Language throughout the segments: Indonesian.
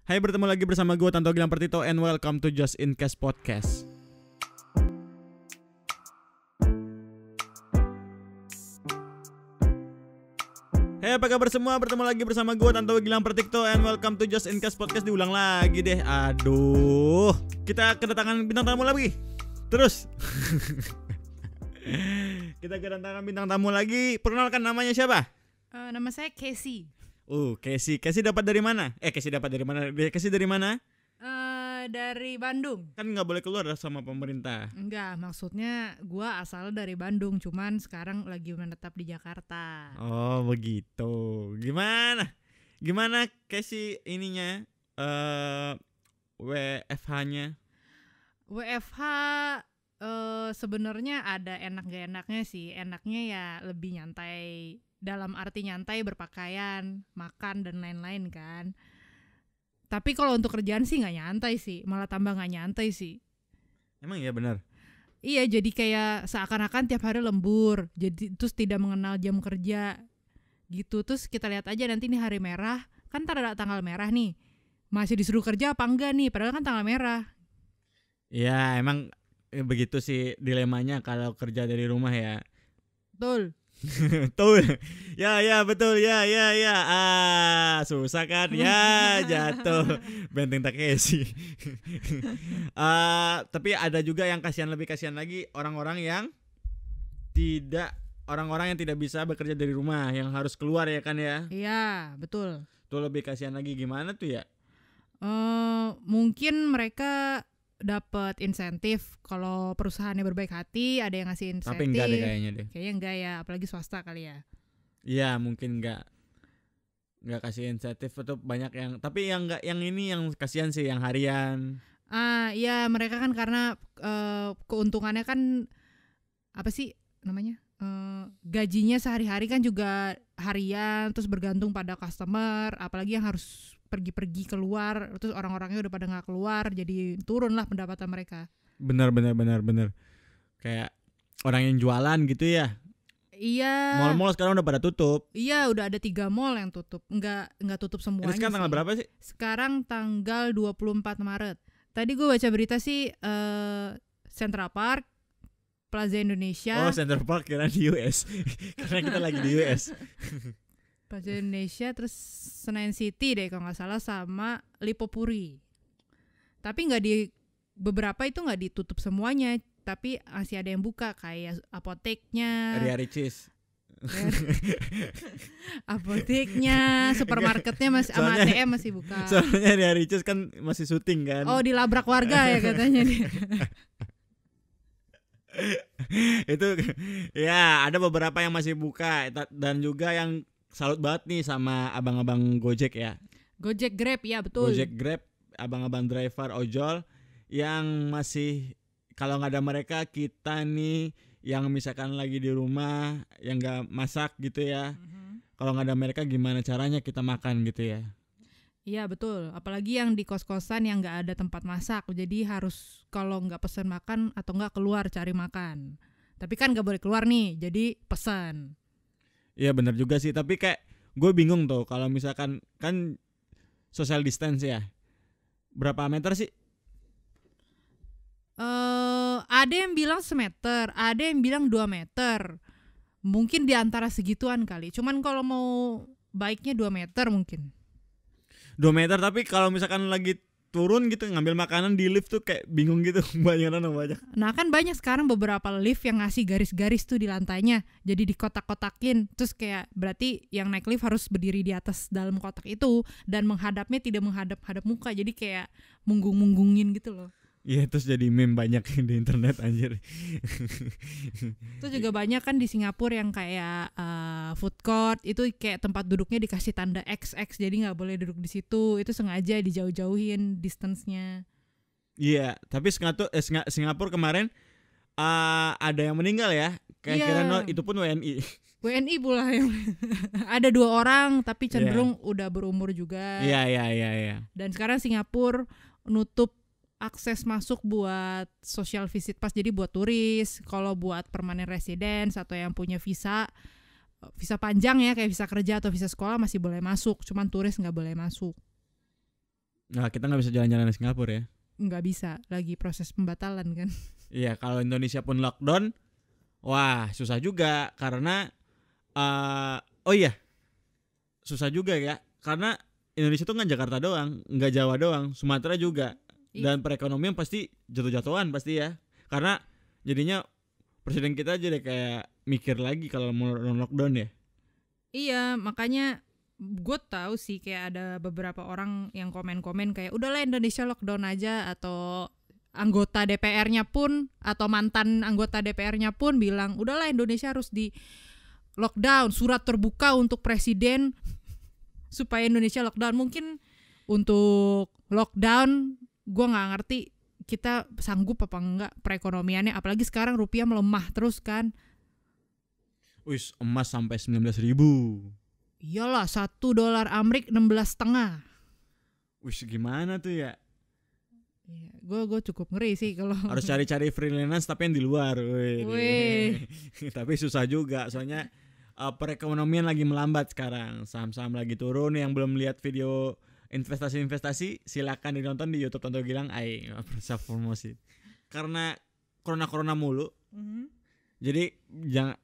Hai, bertemu lagi bersama gue Tanto Gilang Pertito and welcome to Just In Case Podcast. Hai, apa kabar semua? Bertemu lagi bersama gue Tanto Gilang Pertito and welcome to Just In Case Podcast. Diulang lagi deh. Aduh, kita kedatangan bintang tamu lagi. Terus kita kedatangan bintang tamu lagi. Perkenalkan, namanya siapa? Nama saya Casey. Casey dapat dari mana? Casey dari mana? Dari Bandung. Kan nggak boleh keluar sama pemerintah. Enggak, maksudnya gua asal dari Bandung, cuman sekarang lagi menetap di Jakarta. Oh begitu. Gimana Casey ininya? WFH-nya? WFH sebenarnya ada enak gak enaknya sih. Enaknya ya lebih nyantai. Dalam arti nyantai, berpakaian, makan dan lain-lain kan. Tapi kalau untuk kerjaan sih nggak nyantai sih, malah tambah nggak nyantai sih. Emang iya benar. Iya, jadi kayak seakan-akan tiap hari lembur, jadi terus tidak mengenal jam kerja gitu. Terus kita lihat aja nanti nih hari merah, kan ntar ada tanggal merah nih, masih disuruh kerja apa enggak nih? Padahal kan tanggal merah. Ya emang begitu sih dilemanya kalau kerja dari rumah ya. Betul. Tuh. Ya betul ya. Susah kan ya, jatuh Benteng Takeshi. Tapi ada juga yang lebih kasihan lagi orang-orang yang tidak bisa bekerja dari rumah, yang harus keluar ya kan ya. Iya, betul. Tuh lebih kasihan lagi, gimana tuh ya? Mungkin mereka dapat insentif kalau perusahaannya berbaik hati, ada yang ngasih insentif. Tapi enggak deh kayaknya deh. Kayaknya enggak ya, apalagi swasta kali ya. Iya, mungkin enggak kasih insentif atau banyak yang, tapi yang kasihan sih yang harian. Iya, mereka kan karena keuntungannya kan apa sih namanya? Gajinya sehari-hari kan juga harian, terus bergantung pada customer, apalagi yang harus pergi-pergi keluar, terus orang-orangnya udah pada nggak keluar, jadi turun lah pendapatan mereka. Benar. Kayak orang yang jualan gitu ya. Iya. Mall-mall sekarang udah pada tutup. Iya, udah ada 3 mall yang tutup. Nggak tutup semuanya. Ini sekarang tanggal berapa sih? Sekarang tanggal 24 Maret. Tadi gue baca berita sih, Central Park, Plaza Indonesia. Oh, Central Park kira di US. Karena kita lagi di US. Plaza Indonesia, terus Senayan City deh kalau nggak salah, sama Lipopuri. Tapi beberapa itu nggak ditutup semuanya, tapi masih ada yang buka, kayak apoteknya, Ria Ricis. apoteknya, supermarketnya masih, sama ATM masih buka. Soalnya Ria Ricis kan masih syuting kan. Oh, dilabrak warga ya katanya dia. Itu ya ada beberapa yang masih buka, dan juga yang salut banget nih sama abang-abang Gojek ya. Gojek, Grab, ya betul. Gojek, Grab, abang-abang driver ojol yang masih, kalau nggak ada mereka kita nih yang misalkan lagi di rumah yang nggak masak gitu ya. Kalau nggak ada mereka gimana caranya kita makan gitu ya. Iya betul, apalagi yang di kos-kosan yang nggak ada tempat masak, jadi harus kalau nggak pesan makan atau nggak keluar cari makan. Tapi kan nggak boleh keluar nih, jadi pesan. Iya benar juga sih, tapi kayak gue bingung tuh kalau misalkan kan social distance ya, berapa meter sih? Ada yang bilang semeter, ada yang bilang 2 meter. Mungkin di antara segituan kali. Cuman kalau mau baiknya 2 meter mungkin. 2 meter, tapi kalau misalkan lagi turun gitu ngambil makanan di lift tuh kayak bingung gitu. banyak. Nah kan banyak sekarang beberapa lift yang ngasih garis-garis tuh di lantainya, jadi dikotak-kotakin. Terus kayak berarti yang naik lift harus berdiri di atas dalam kotak itu, dan menghadapnya tidak menghadap muka, jadi kayak munggung-munggungin gitu loh. Iya, terus jadi meme banyak di internet anjir. Terus juga banyak kan di Singapura yang kayak food court itu kayak tempat duduknya dikasih tanda XX, jadi nggak boleh duduk di situ. Itu sengaja dijauh-jauhin distance-nya. Iya, tapi Singapura kemarin ada yang meninggal ya. Kayak kira itu pun WNI. WNI pula yang ada 2 orang tapi cenderung udah berumur juga. Iya. Dan sekarang Singapura nutup akses masuk buat social visit pass, jadi buat turis. Kalau buat permanent residence atau yang punya visa panjang ya, kayak visa kerja atau visa sekolah masih boleh masuk, cuman turis nggak boleh masuk. Nah, kita nggak bisa jalan-jalan di Singapura ya. Nggak bisa, lagi proses pembatalan kan. Iya, kalau Indonesia pun lockdown, wah susah juga karena oh iya, susah juga ya karena Indonesia tuh nggak Jakarta doang, nggak Jawa doang, Sumatera juga. Dan perekonomian pasti jatuh-jatuhan pasti ya. Karena jadinya presiden kita jadi kayak mikir lagi kalau mau lockdown ya. Iya, makanya gue tahu sih kayak ada beberapa orang yang komen-komen kayak udahlah Indonesia lockdown aja, atau anggota DPR-nya pun atau mantan anggota DPR-nya pun bilang udahlah Indonesia harus di lockdown, surat terbuka untuk presiden supaya Indonesia lockdown. Mungkin untuk lockdown gue nggak ngerti kita sanggup apa enggak perekonomiannya, apalagi sekarang rupiah melemah terus kan. Wis, emas sampai 19.000. Iyalah, $1 Amerik 16,5. Wis, gimana tuh ya? Iya, gue cukup ngeri sih kalau harus cari-cari freelance tapi yang di luar. Wih. Tapi susah juga soalnya perekonomian lagi melambat sekarang. Saham-saham lagi turun. Yang belum lihat video investasi silakan ditonton di YouTube Tonto Gilang. Self promosi. Karena corona mulu. Jadi jangan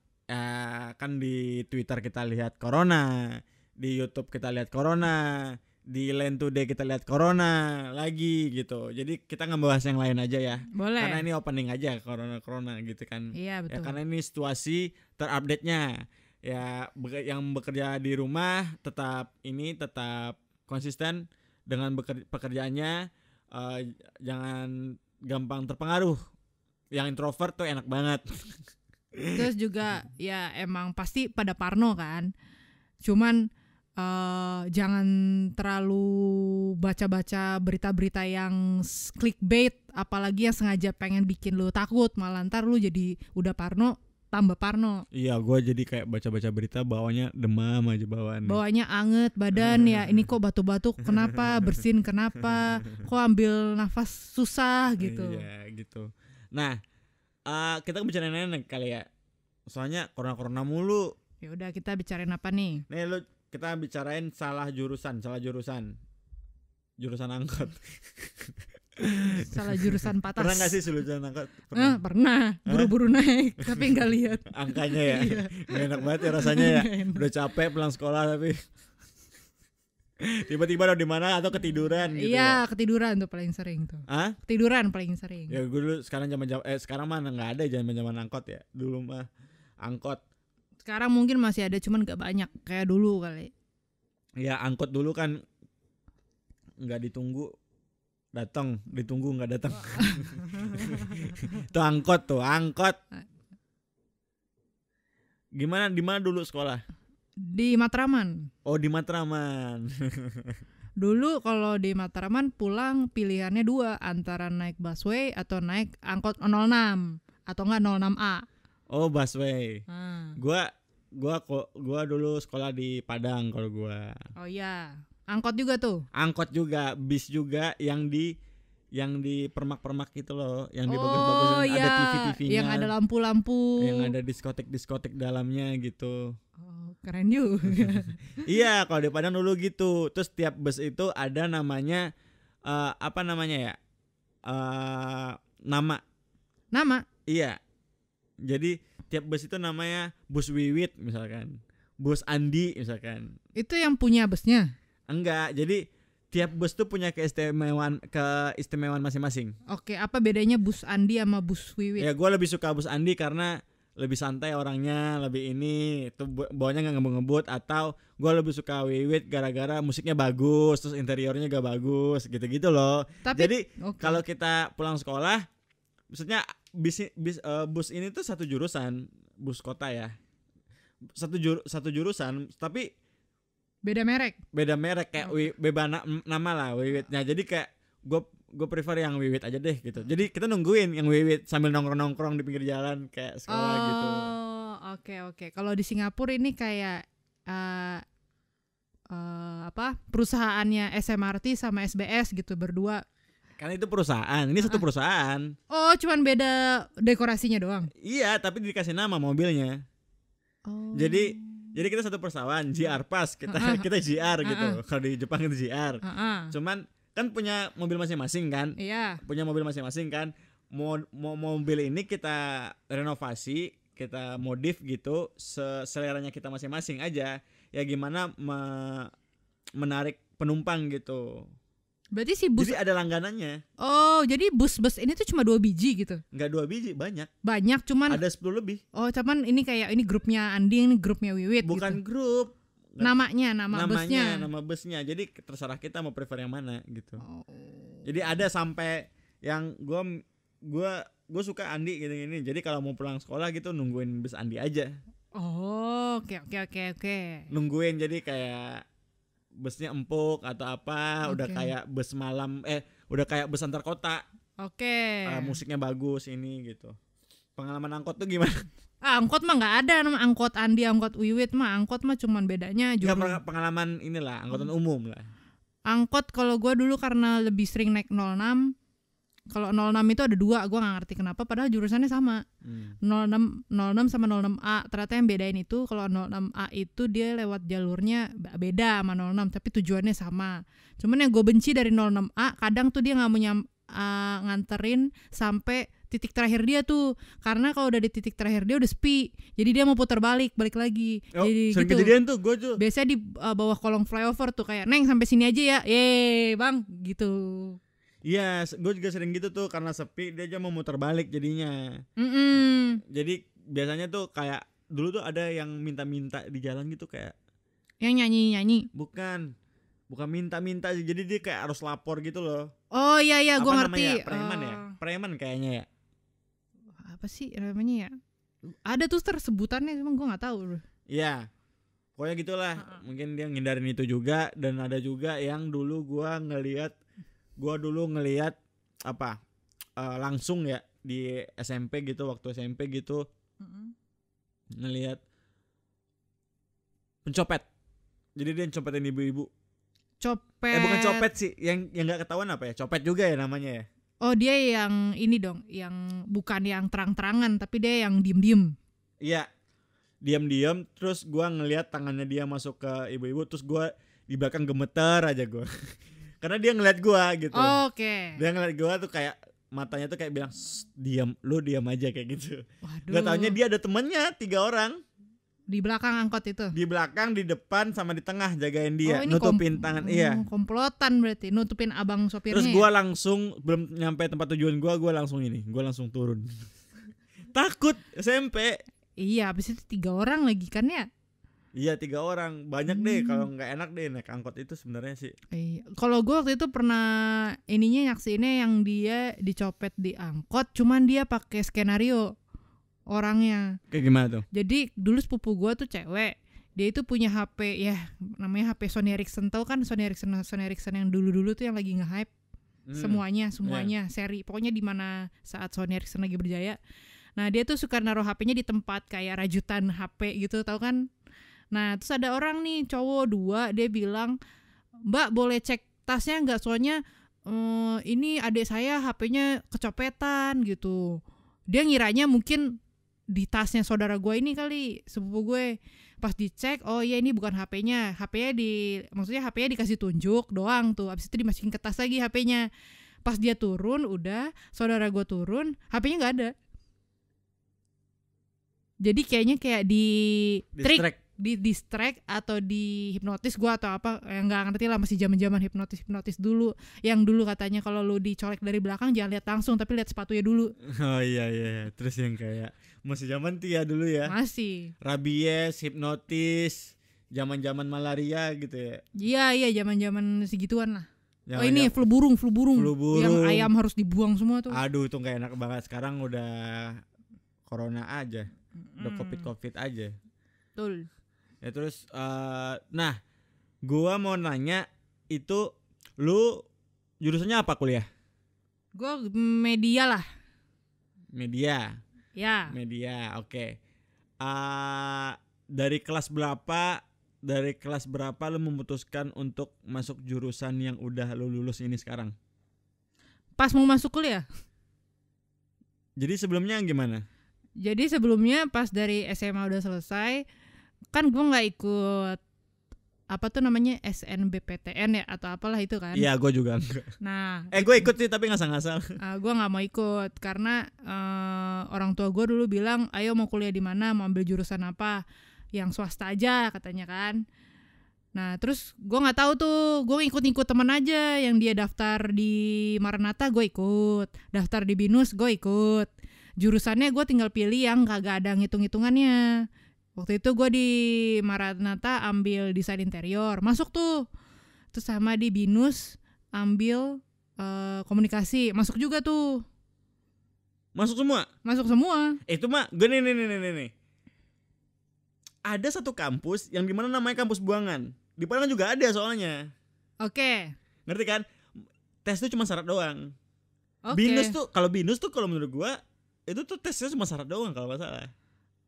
kan di Twitter kita lihat corona, di YouTube kita lihat corona, di Line Today kita lihat corona lagi gitu. Jadi kita ngebahas yang lain aja ya. Boleh. Karena ini opening aja corona gitu kan. Iya, betul. Ya, karena ini situasi terupdate-nya. Ya yang bekerja di rumah tetap konsisten dengan pekerjaannya, jangan gampang terpengaruh. Yang introvert tuh enak banget. Terus juga ya emang pasti pada parno kan. Cuman jangan terlalu baca-baca berita-berita yang clickbait, apalagi yang sengaja pengen bikin lu takut, malah ntar lu jadi udah parno tambah parno. Iya, gue jadi kayak baca-baca berita bawanya demam aja bawaan. Bawanya anget badan ya, ini kok batuk-batuk kenapa, bersin kenapa, kok ambil nafas susah gitu. Iya gitu. Nah, kita bicarain nenek kali ya. Soalnya corona mulu. Ya udah, kita bicarain apa nih? Nih kita bicarain salah jurusan. Jurusan angkot. Salah jurusan patas. Pernah gak sih jurusan angkot? Pernah. Buru-buru naik tapi gak lihat angkanya ya. Gak enak banget ya rasanya ya. Udah capek pulang sekolah tapi tiba-tiba udah di mana atau ketiduran gitu. Iya, ketiduran tuh paling sering tuh. Ketiduran paling sering. Ya gue dulu sekarang mana nggak ada zaman angkot ya. Dulu mah angkot. Sekarang mungkin masih ada cuman gak banyak kayak dulu kali. Ya angkot dulu kan nggak ditunggu datang, ditunggu nggak datang. Tuh angkot. Gimana, di mana dulu sekolah? Di Matraman. Oh, di Matraman. Dulu kalau di Matraman pulang pilihannya 2, antara naik busway atau naik angkot 06 atau enggak 06A. Oh, busway. Gua dulu sekolah di Padang kalau gua. Oh iya. Angkot juga tuh. Angkot juga, bis juga yang di permak-permak gitu loh, yang di bagus-bagusan, iya. ada TV-TV-nya. Yang ada lampu-lampu. Yang ada diskotek dalamnya gitu. Oh, keren juga. Iya, kalau di Padang dulu gitu. Terus tiap bus itu ada namanya apa namanya ya? Nama. Iya. Jadi tiap bus itu namanya bus Wiwit misalkan. Bus Andi misalkan. Itu yang punya busnya? Enggak, jadi tiap bus tuh punya keistimewaan masing-masing. Oke, apa bedanya bus Andi sama bus Wiwit? Ya gue lebih suka bus Andi karena lebih santai orangnya, lebih ini tuh bawanya nggak ngebut-ngebut. Atau gue lebih suka Wiwit gara-gara musiknya bagus, terus interiornya gak bagus, gitu-gitu loh. Jadi kalau kita pulang sekolah, maksudnya bus ini tuh satu jurusan, bus kota ya, satu jurusan, tapi beda merek kayak nama lah Wiwitnya. Jadi kayak gue prefer yang Wiwit aja deh gitu. Jadi kita nungguin yang Wiwit sambil nongkrong di pinggir jalan kayak sekolah gitu. Oke. Kalau di Singapura ini kayak perusahaannya SMRT sama SBS gitu berdua. Karena itu perusahaan, ini satu perusahaan. Oh, cuman beda dekorasinya doang. Iya, tapi dikasih nama mobilnya. Oh. Jadi kita satu perusahaan, JR Pass, kita JR gitu. Kalau di Jepang itu JR. Cuman kan punya mobil masing-masing kan? Iya. Punya mobil masing-masing kan? Mobil ini kita renovasi, kita modif gitu seleranya kita masing-masing aja. Ya gimana menarik penumpang gitu. Berarti si bus. Jadi ada langganannya. Oh, jadi bus-bus ini tuh cuma 2 biji gitu. Enggak 2 biji, banyak. Banyak cuman Ada 10 lebih. Oh, cuman ini kayak ini grupnya Andi, ini grupnya Wiwit Bukan gitu. grup. Nama busnya. Nama busnya. Jadi terserah kita mau prefer yang mana gitu. Oh. Jadi ada sampai yang gue suka Andi gini-gini. Jadi kalau mau pulang sekolah gitu nungguin bus Andi aja. Oh, oke. Nungguin jadi kayak busnya empuk atau apa, udah kayak bus malam udah kayak bus antar kota. Oke. Musiknya bagus ini gitu. Pengalaman angkot tuh gimana? Angkot mah nggak ada nama angkot Andi, angkot Wiwit mah. Angkot mah cuman bedanya Enggak, pengalaman inilah angkutan umum lah. Angkot kalau gue dulu karena lebih sering naik 06. Kalau 06 itu ada 2, gue nggak ngerti kenapa padahal jurusannya sama. 06 sama 06A. Ternyata yang bedain itu kalau 06A itu dia lewat jalurnya beda sama 06 tapi tujuannya sama. Cuman yang gue benci dari 06A kadang tuh dia nggak mau nganterin sampai titik terakhir dia tuh, karena kalau udah di titik terakhir dia udah sepi, jadi dia mau putar balik lagi. Jadi sering gitu. Kejadian tuh gue tuh. Biasanya di bawah kolong flyover tuh kayak Neng sampai sini aja ya, bang gitu. Iya, gue juga sering gitu tuh karena sepi dia aja mau muter balik jadinya. Jadi biasanya tuh kayak dulu tuh ada yang minta-minta di jalan gitu kayak. Yang nyanyi. Bukan minta-minta sih, jadi dia kayak harus lapor gitu loh. Oh iya gue ngerti. Preman kayaknya ya. Apa sih namanya ya? Ada tuh sebutannya, emang gue nggak tahu. Iya, pokoknya gitulah. Mungkin dia ngindarin itu juga. Dan ada juga yang dulu gue ngelihat apa langsung ya di SMP gitu, waktu SMP gitu ngelihat pencopet. Jadi dia copetin ibu-ibu. Copet. Bukan copet sih, yang nggak ketahuan apa ya? Copet juga ya namanya ya. Oh dia yang ini dong, yang bukan yang terang-terangan tapi dia yang diem-diem. Iya, diam-diam. Terus gue ngelihat tangannya dia masuk ke ibu-ibu, terus gue di belakang gemeter aja gue. Karena dia ngeliat gue gitu. Oke. Dia ngeliat gue tuh kayak matanya tuh kayak bilang diam, lu diam aja kayak gitu. Waduh. Gak taunya dia ada temennya 3 orang. Di belakang angkot itu. Di belakang, di depan, sama di tengah jagain dia, ini nutupin tangan. Iya. Komplotan berarti, nutupin abang sopirnya. Terus gue langsung belum nyampe tempat tujuan gue langsung turun. Takut SMP. Iya, habis itu 3 orang lagi kan ya? Iya 3 orang, banyak deh. Kalau nggak enak deh naik angkot itu sebenarnya sih. Kalau gue waktu itu pernah nyaksiinnya yang dia dicopet di angkot, cuman dia pakai skenario orangnya. Kayak gimana tuh? Jadi dulu sepupu gue tuh cewek, dia itu punya HP ya namanya HP Sony Ericsson, tau kan Sony Ericsson yang dulu tuh yang lagi nge-hype. Semuanya seri, pokoknya di mana saat Sony Ericsson lagi berjaya. Nah dia tuh suka naruh HP-nya di tempat kayak rajutan HP gitu, tau kan? Nah terus ada orang nih cowok 2, dia bilang, Mbak boleh cek tasnya nggak, soalnya ini adik saya HP-nya kecopetan gitu. Dia ngiranya mungkin di tasnya saudara gue ini kali, sepupu gue. Pas dicek, oh iya ini bukan HP-nya. Maksudnya HP-nya dikasih tunjuk doang tuh. Abis itu dimasukin ke tas lagi HP-nya. Pas dia turun, udah saudara gue turun, HP-nya nggak ada. Jadi kayaknya kayak di distract atau di hipnotis gue atau apa, nggak ngerti lah, masih zaman hipnotis dulu. Yang dulu katanya kalau lu dicolek dari belakang jangan lihat langsung tapi lihat sepatunya dulu. Oh iya. Terus yang kayak masih zaman tuh ya dulu ya. Masih. Rabies, hipnotis, zaman malaria gitu ya. Iya zaman segituan lah. Ini flu burung. Yang ayam harus dibuang semua tuh. Aduh itu nggak enak banget. Sekarang udah corona aja, udah covid aja. Betul. Ya terus nah gua mau nanya, itu lu jurusannya apa kuliah? Gua media lah. Media. Ya. Media, oke. Dari kelas berapa lu memutuskan untuk masuk jurusan yang udah lu lulus ini sekarang? Pas mau masuk kuliah. Jadi sebelumnya gimana? Jadi sebelumnya pas dari SMA udah selesai, kan gue nggak ikut apa tuh namanya SNBPTN ya atau apalah itu kan. Iya, gue juga enggak. Nah, Gue ikut sih tapi ngasal-ngasal. gue nggak mau ikut karena orang tua gue dulu bilang, ayo mau kuliah di mana, mau ambil jurusan apa, yang swasta aja katanya kan. Nah terus gue nggak tahu tuh, gue ikut-ikut teman aja yang dia daftar di Maranatha, gue ikut, daftar di BINUS gue ikut. Jurusannya gue tinggal pilih yang kagak ada ngitung-hitungannya. Waktu itu gue di Maranatha ambil desain interior, masuk tuh. Terus sama di BINUS ambil komunikasi, masuk juga tuh. Masuk semua? Masuk semua. Itu mah gue nih. Ada satu kampus yang dimana namanya kampus buangan. Di Padang juga ada soalnya. Oke. Ngerti kan? Tes itu cuma syarat doang. Oke. BINUS tuh kalau menurut gue itu tuh tesnya cuma syarat doang kalau nggak salah.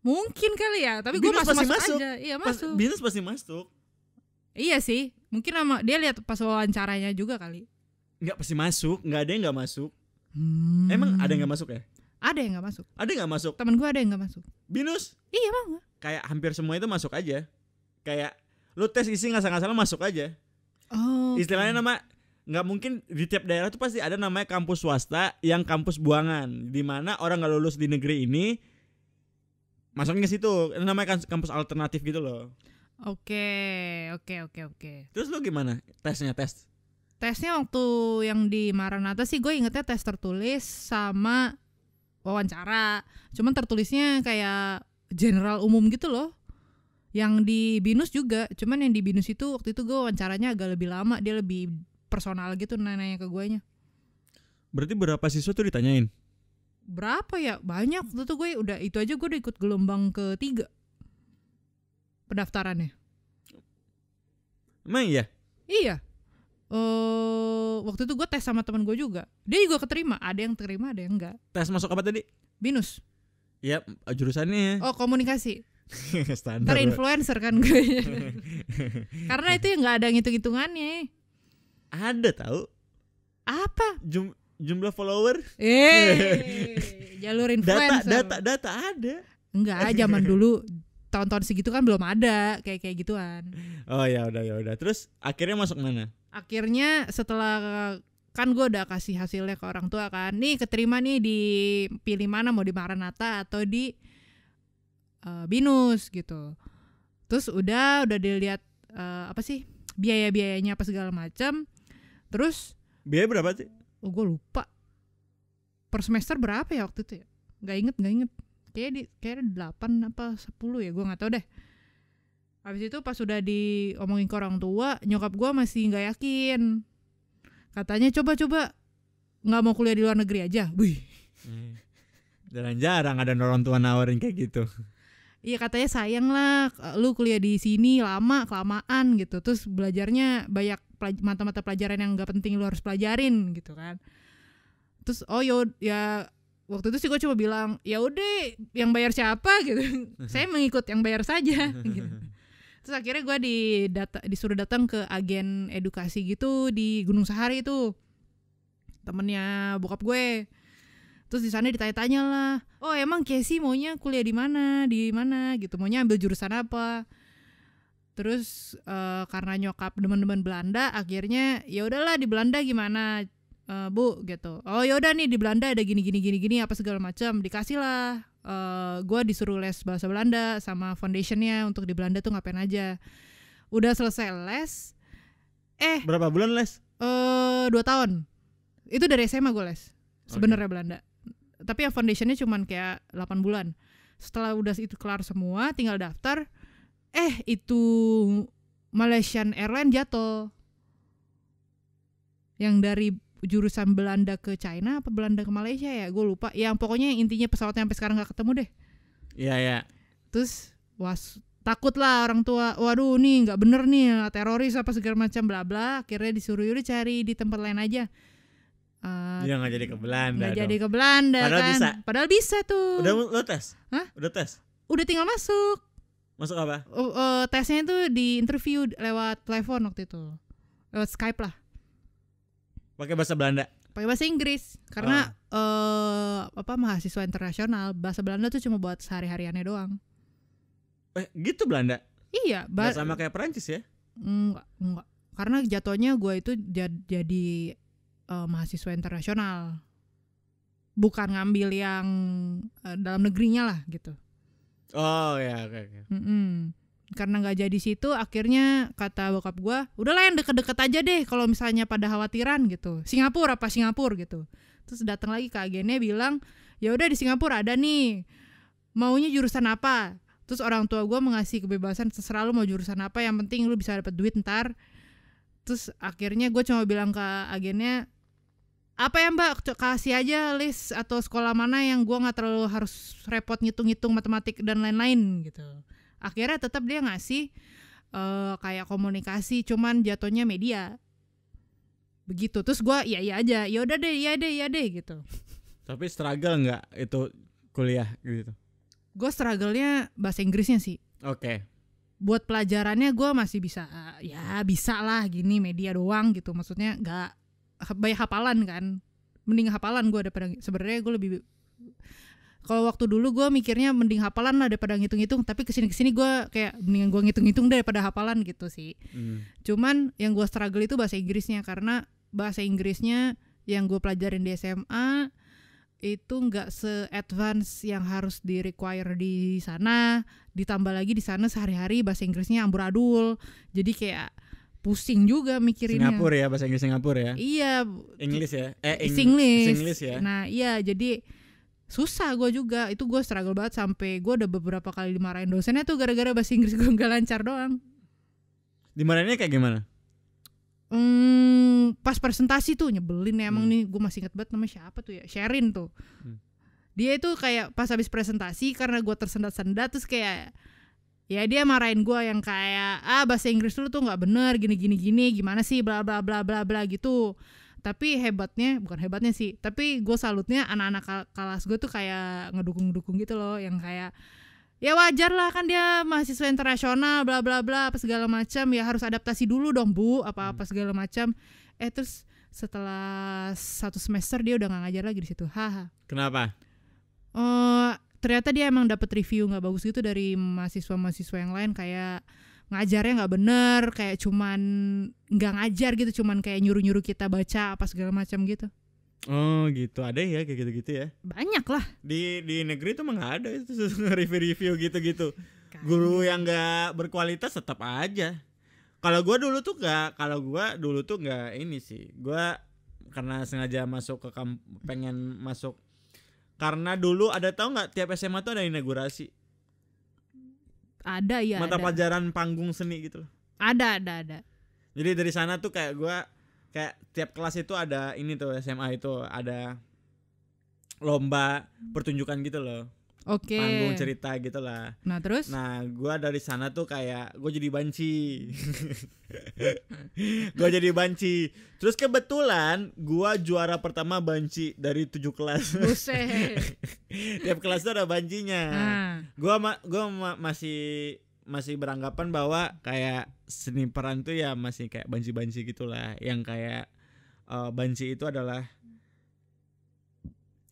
Mungkin kali ya, tapi gue masuk aja. Iya masuk. BINUS pasti masuk. Iya sih, mungkin sama dia lihat pas wawancaranya juga kali. Nggak pasti masuk, nggak ada yang nggak masuk. Emang ada yang nggak masuk ya? Ada yang nggak masuk. Ada yang nggak masuk. Temen gue ada yang nggak masuk. BINUS? Iya bang. Kayak hampir semua itu masuk aja. Kayak lu tes isi ngasal-ngasal masuk aja. Oh. Istilahnya nama nggak mungkin di tiap daerah tuh pasti ada namanya kampus swasta yang kampus buangan, di mana orang nggak lulus di negeri ini masuknya ke situ. Itu namanya kampus alternatif gitu loh. Oke. Terus lu gimana Tesnya waktu yang di Maranatha sih gue ingetnya tes tertulis sama wawancara. Cuman tertulisnya kayak general umum gitu loh. Yang di BINUS juga, cuman yang di BINUS itu waktu itu gue wawancaranya agak lebih lama, dia lebih personal gitu nanya ke guanya. Berarti berapa siswa tuh ditanyain? Berapa ya? Banyak. Waktu itu gue udah ikut gelombang ke-3 pendaftarannya. Emang iya? Iya. Waktu itu gue tes sama teman gue juga. Dia juga keterima. Ada yang terima, ada yang enggak. Tes masuk apa tadi? BINUS. Ya, jurusannya. Oh, komunikasi. Standar. Ntar influencer kan gue. Karena itu yang nggak ada ngitung-hitungannya. Ada tahu? Apa? Jumlah follower? Jalur influencer. Data ada. Enggak, zaman dulu tahun-tahun segitu kan belum ada kayak gituan. Oh ya udah. Terus akhirnya masuk mana? Akhirnya setelah kan gue udah kasih hasilnya ke orang tua kan, nih keterima nih di pilih mana, mau di Maranatha atau di BINUS gitu. Terus udah dilihat apa sih biaya-biayanya apa segala macam. Terus biaya berapa sih? Oh gue lupa. Per semester berapa ya waktu itu ya? Gak inget. Kayaknya 8 apa 10 ya, gue gak tahu deh. Habis itu pas udah diomongin ke orang tua, nyokap gue masih gak yakin. Katanya coba gak mau kuliah di luar negeri aja. Wih. Jarang ada orang tua nawarin kayak gitu. Iya katanya sayang lah, lu kuliah di sini kelamaan gitu. Terus belajarnya banyak mata-mata pelajaran yang gak penting lu harus pelajarin gitu kan. Terus ya waktu itu sih gue coba bilang ya udah yang bayar siapa gitu. Saya mengikut yang bayar saja gitu. Terus akhirnya gue disuruh datang ke agen edukasi gitu di Gunung Sahari itu, temennya bokap gue. Terus di sana ditanya-tanya lah, oh emang Casey maunya kuliah di mana gitu, maunya ambil jurusan apa. Terus karena nyokap demen-demen Belanda, akhirnya ya udahlah di Belanda gimana Bu gitu. Oh ya udah nih di Belanda ada gini apa segala macam, dikasih lah. Gue disuruh les bahasa Belanda sama foundationnya untuk di Belanda tuh ngapain aja. Udah selesai les. Berapa bulan les? 2 tahun. Itu dari SMA gue les. Sebenarnya Belanda. Tapi yang foundationnya cuman kayak 8 bulan. Setelah udah itu kelar semua, tinggal daftar. Itu Malaysian Airlines jatuh. Yang dari jurusan Belanda ke China apa Belanda ke Malaysia ya, gue lupa. Yang pokoknya intinya pesawatnya sampai sekarang gak ketemu deh. Iya. Terus takut lah orang tua. Waduh nih gak bener nih, teroris apa segala macam bla bla. Akhirnya disuruh udah cari di tempat lain aja. Iya gak jadi ke Belanda. Gak jadi ke Belanda. Padahal bisa tuh. Udah lo tes? Hah? Udah tes? Udah tinggal masuk. Masuk apa? Tesnya itu di interview lewat telepon waktu itu. Lewat Skype lah. Pakai bahasa Belanda? Pakai bahasa Inggris. Karena mahasiswa internasional, bahasa Belanda tuh cuma buat sehari-hariannya doang. Gitu Belanda? Iya. Gak sama kayak Perancis ya? Enggak. Karena jatuhnya gue itu jadi mahasiswa internasional, bukan ngambil yang dalam negerinya lah gitu. Oh ya, oke. Karena nggak jadi situ, akhirnya kata bokap gue, udahlah yang deket-deket aja deh kalau misalnya pada khawatiran gitu. Singapura gitu. Terus datang lagi ke agennya bilang, ya udah di Singapura ada nih, maunya jurusan apa? Terus orang tua gue mengasih kebebasan, terserah lu mau jurusan apa, yang penting lu bisa dapet duit ntar. Terus akhirnya gue cuma bilang ke agennya, apa ya mbak, kasih aja list atau sekolah mana yang gue nggak terlalu harus repot ngitung-ngitung matematik dan lain-lain gitu. Akhirnya tetap dia ngasih kayak komunikasi, cuman jatuhnya media begitu. Terus gue iya aja, ya udah deh, iya deh gitu. Tapi struggle nggak itu kuliah gitu? Gue struggle-nya bahasa Inggrisnya sih. Oke. Buat pelajarannya gue masih bisa, ya bisa lah gini, media doang gitu. Maksudnya nggak banyak hafalan kan. Mending hafalan gue daripada, sebenarnya gue lebih, kalau waktu dulu gue mikirnya mending hafalan lah daripada ngitung-ngitung. Tapi kesini gue kayak mendingan gue ngitung-ngitung daripada hafalan gitu sih. Cuman yang gue struggle itu bahasa Inggrisnya, karena bahasa Inggrisnya yang gue pelajarin di SMA itu nggak se-advance yang harus di-require di sana. Ditambah lagi di sana sehari-hari bahasa Inggrisnya amburadul, jadi kayak pusing juga mikirinnya. Singapura ya, bahasa Inggris Singapura ya? Iya. English ya? Singlish ya? Nah iya, jadi susah gue juga. Itu gue struggle banget, sampai gue udah beberapa kali dimarahin dosennya tuh gara-gara bahasa Inggris gue nggak lancar doang. Dimarahinnya kayak gimana? Pas presentasi tuh nyebelin ya, emang nih gue masih inget banget namanya siapa tuh ya, Sherin tuh. Dia itu kayak pas habis presentasi, karena gue tersendat-sendat, terus kayak ya dia marahin gue yang kayak bahasa Inggris lu tuh nggak bener, gini gimana sih, bla bla bla bla bla gitu. Tapi bukan hebatnya sih, tapi gue salutnya anak-anak kelas gue tuh kayak ngedukung gitu loh, yang kayak ya wajar lah kan dia mahasiswa internasional bla bla bla apa segala macam, ya harus adaptasi dulu dong bu, apa segala macam. Terus setelah 1 semester dia udah nggak ngajar lagi di situ. Kenapa? Ternyata dia emang dapat review nggak bagus gitu dari mahasiswa yang lain, kayak ngajarnya nggak bener, kayak cuman nggak ngajar gitu, cuman kayak nyuruh kita baca apa segala macam gitu. Oh gitu, ada ya kayak gitu-gitu ya? Banyak lah. Di negeri tuh emang gak ada itu review gitu-gitu. Guru yang gak berkualitas tetap aja. Kalau gue dulu tuh gak ini sih. Gue karena sengaja masuk ke pengen masuk, karena dulu ada, tahu nggak, tiap SMA tuh ada inaugurasi. Ada ya. Mata pelajaran panggung seni gitu. Ada. Jadi dari sana tuh kayak gue, kayak tiap kelas itu ada ini tuh, SMA itu ada lomba pertunjukan gitu loh. Oke. Panggung cerita gitu lah. Nah terus? Nah gue dari sana tuh kayak gue jadi banci. Gue jadi banci. Terus kebetulan gue juara pertama banci dari 7 kelas. Buset. Tiap kelas tuh ada bancinya. Gue masih beranggapan bahwa kayak seni peran tuh ya masih kayak banci-banci gitulah, yang kayak banci itu adalah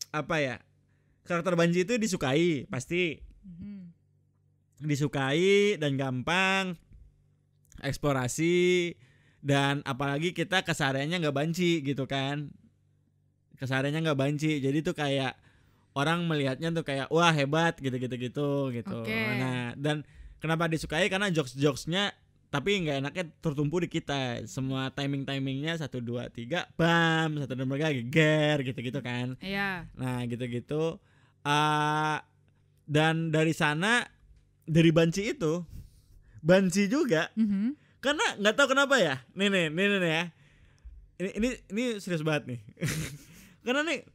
apa ya, karakter banci itu disukai, pasti disukai dan gampang eksplorasi, dan apalagi kita kesehariannya nggak banci gitu kan, kesehariannya nggak banci, jadi tuh kayak orang melihatnya tuh kayak wah hebat gitu. Okay. Nah dan kenapa disukai, karena jokes-jokesnya tapi nggak enaknya tertumpu di kita, semua timingnya 1, 2, 3 bam, 1, 2, 3 geger gitu kan. Iya. Nah gitu. Dan dari sana, dari banci itu, banci juga. Karena nggak tahu kenapa ya. Nih ya. Ini serius banget nih. Karena nih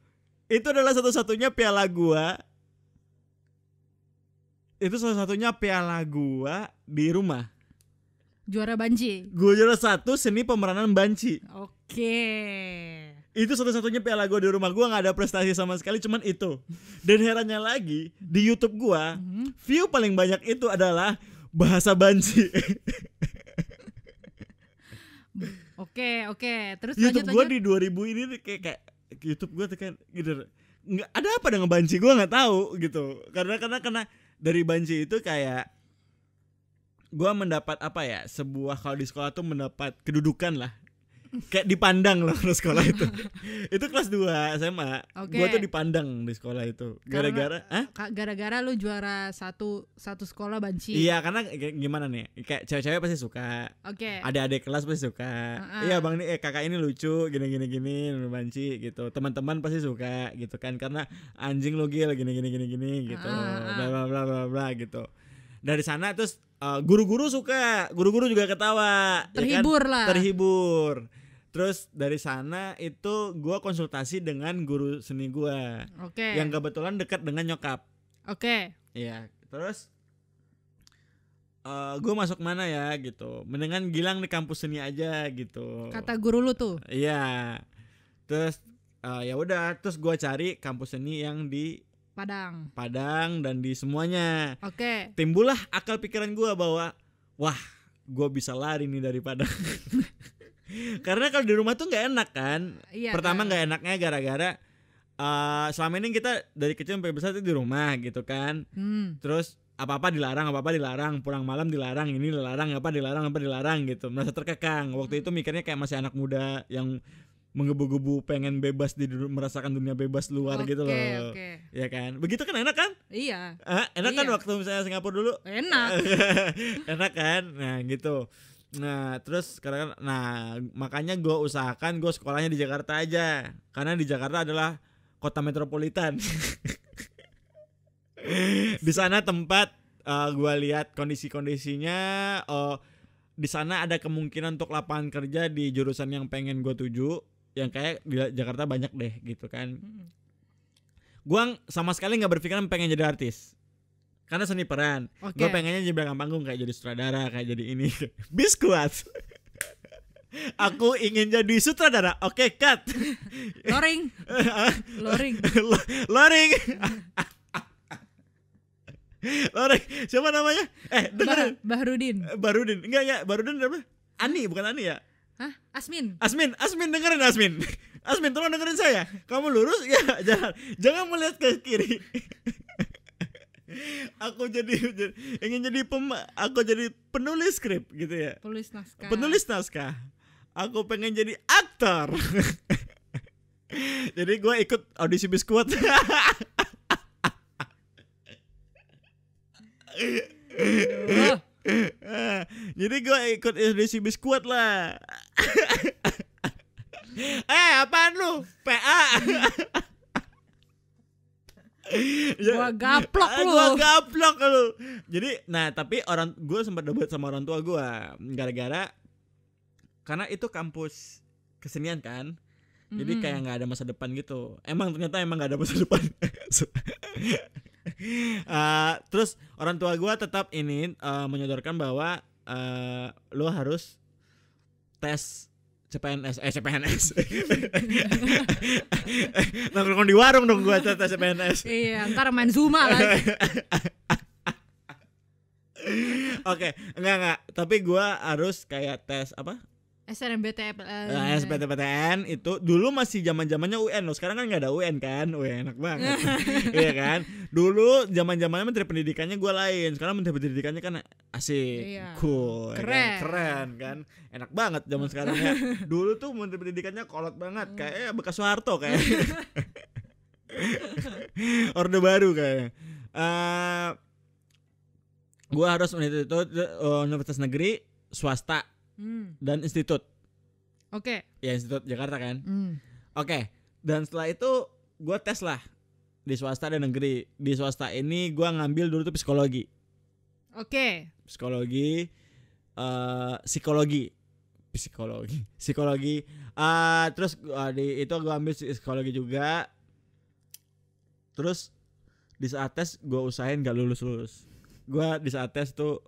itu adalah satu-satunya piala gua. Itu salah satunya piala gua di rumah. Juara banci. Gua juara 1 seni pemeranan banci. Oke. Itu satu-satunya piala gua di rumah. Gua nggak ada prestasi sama sekali, cuman itu. Dan herannya lagi di YouTube gua, view paling banyak itu adalah bahasa banci. Oke. Terus YouTube lanjut. Gua di 2000 ini kayak YouTube gua tuh kan gitu. Nggak ada apa dengan banci, gua nggak tahu gitu. Karena dari banci itu kayak gue mendapat apa ya, sebuah, kalau di sekolah tuh mendapat kedudukan lah, kayak dipandang loh di sekolah itu. Itu kelas 2 SMA. Gue tuh dipandang di sekolah itu gara-gara lu juara satu sekolah banci. Iya, karena gimana nih, kayak cewek-cewek pasti suka, adik-adik kelas pasti suka. Iya bang nih, kakak ini lucu gini banci gitu, teman-teman pasti suka gitu kan, karena anjing lu gil gini gitu, bla bla bla bla bla gitu. Dari sana terus guru-guru suka, guru-guru juga ketawa, terhibur ya kan? lah, terhibur. Terus dari sana itu gue konsultasi dengan guru seni gue, yang kebetulan dekat dengan nyokap. Iya, terus gue masuk mana ya gitu, mendingan Gilang di kampus seni aja gitu, kata guru lu tuh. Iya, terus ya udah, terus gue cari kampus seni yang di Padang dan di semuanya. Timbullah akal pikiran gue bahwa wah, gue bisa lari nih dari Padang. Karena kalau di rumah tuh nggak enak kan. Pertama nggak enaknya gara-gara selama ini kita dari kecil sampai besar tuh di rumah gitu kan. Terus apa-apa dilarang, pulang malam dilarang, ini dilarang, apa dilarang gitu. Merasa terkekang. Waktu itu mikirnya kayak masih anak muda yang menggebu-gebu pengen bebas merasakan dunia bebas luar gitu loh. Ya kan? Begitu kan enak kan? Iya. Enak kan waktu misalnya Singapura dulu? Enak. Enak kan? Nah, gitu. Nah, terus sekarang makanya gue usahakan gue sekolahnya di Jakarta aja. Karena di Jakarta adalah kota metropolitan. Di sana tempat gue lihat kondisi-kondisinya, di sana ada kemungkinan untuk lapangan kerja di jurusan yang pengen gue tuju, yang kayak di Jakarta banyak deh gitu kan. Gue sama sekali nggak berpikiran pengen jadi artis, karena seni peran. Gue pengennya jadi belakang panggung, kayak jadi sutradara, kayak jadi ini. Biskuat. Aku ingin jadi sutradara. Oke, cut. Loring. Loring. Siapa namanya? Dengerin. Bahrudin. Enggak. Bahrudin apa? Ani, bukan Ani ya? Hah? Asmin, dengerin Asmin. Asmin, tolong dengerin saya. Kamu lurus ya, jangan melihat ke kiri. Aku ingin jadi penulis skrip gitu ya. Penulis naskah. Aku pengen jadi aktor. Jadi gue ikut audisi Biskuat. Jadi gue ikut audisi Biskuat lah. Apaan lu? PA. Gua gaplok lu. Jadi, tapi gue sempat debat sama orang tua gue gara-gara, karena itu kampus kesenian kan. Jadi kayak nggak ada masa depan gitu. Ternyata nggak ada masa depan. Terus orang tua gue tetap menyodorkan bahwa lo harus tes CPNS. Nongkrong di warung dong gue tes CPNS. Iya, ntar main Zuma lah. Oke, enggak. Tapi gue harus kayak tes apa? SNMPTN. Itu dulu masih zaman-zamannya UN loh. Sekarang kan nggak ada UN kan. Enak banget. Iya kan. Dulu zaman-zamannya Menteri Pendidikannya gue lain. Sekarang Menteri Pendidikannya kan asik, cool, keren kan. Enak banget zaman sekarang ya. Dulu tuh Menteri Pendidikannya kolot banget, kayak bekas Soeharto kayak. Orde Baru kayak. Gue harus universitas negeri, swasta. Dan institut. Ya institut Jakarta kan. Dan setelah itu gue tes lah di swasta dan negeri. Di swasta ini gue ngambil dulu tuh psikologi. Psikologi. Terus itu gue ambil psikologi juga. Terus di saat tes gue usahain gak lulus. Gue di saat tes tuh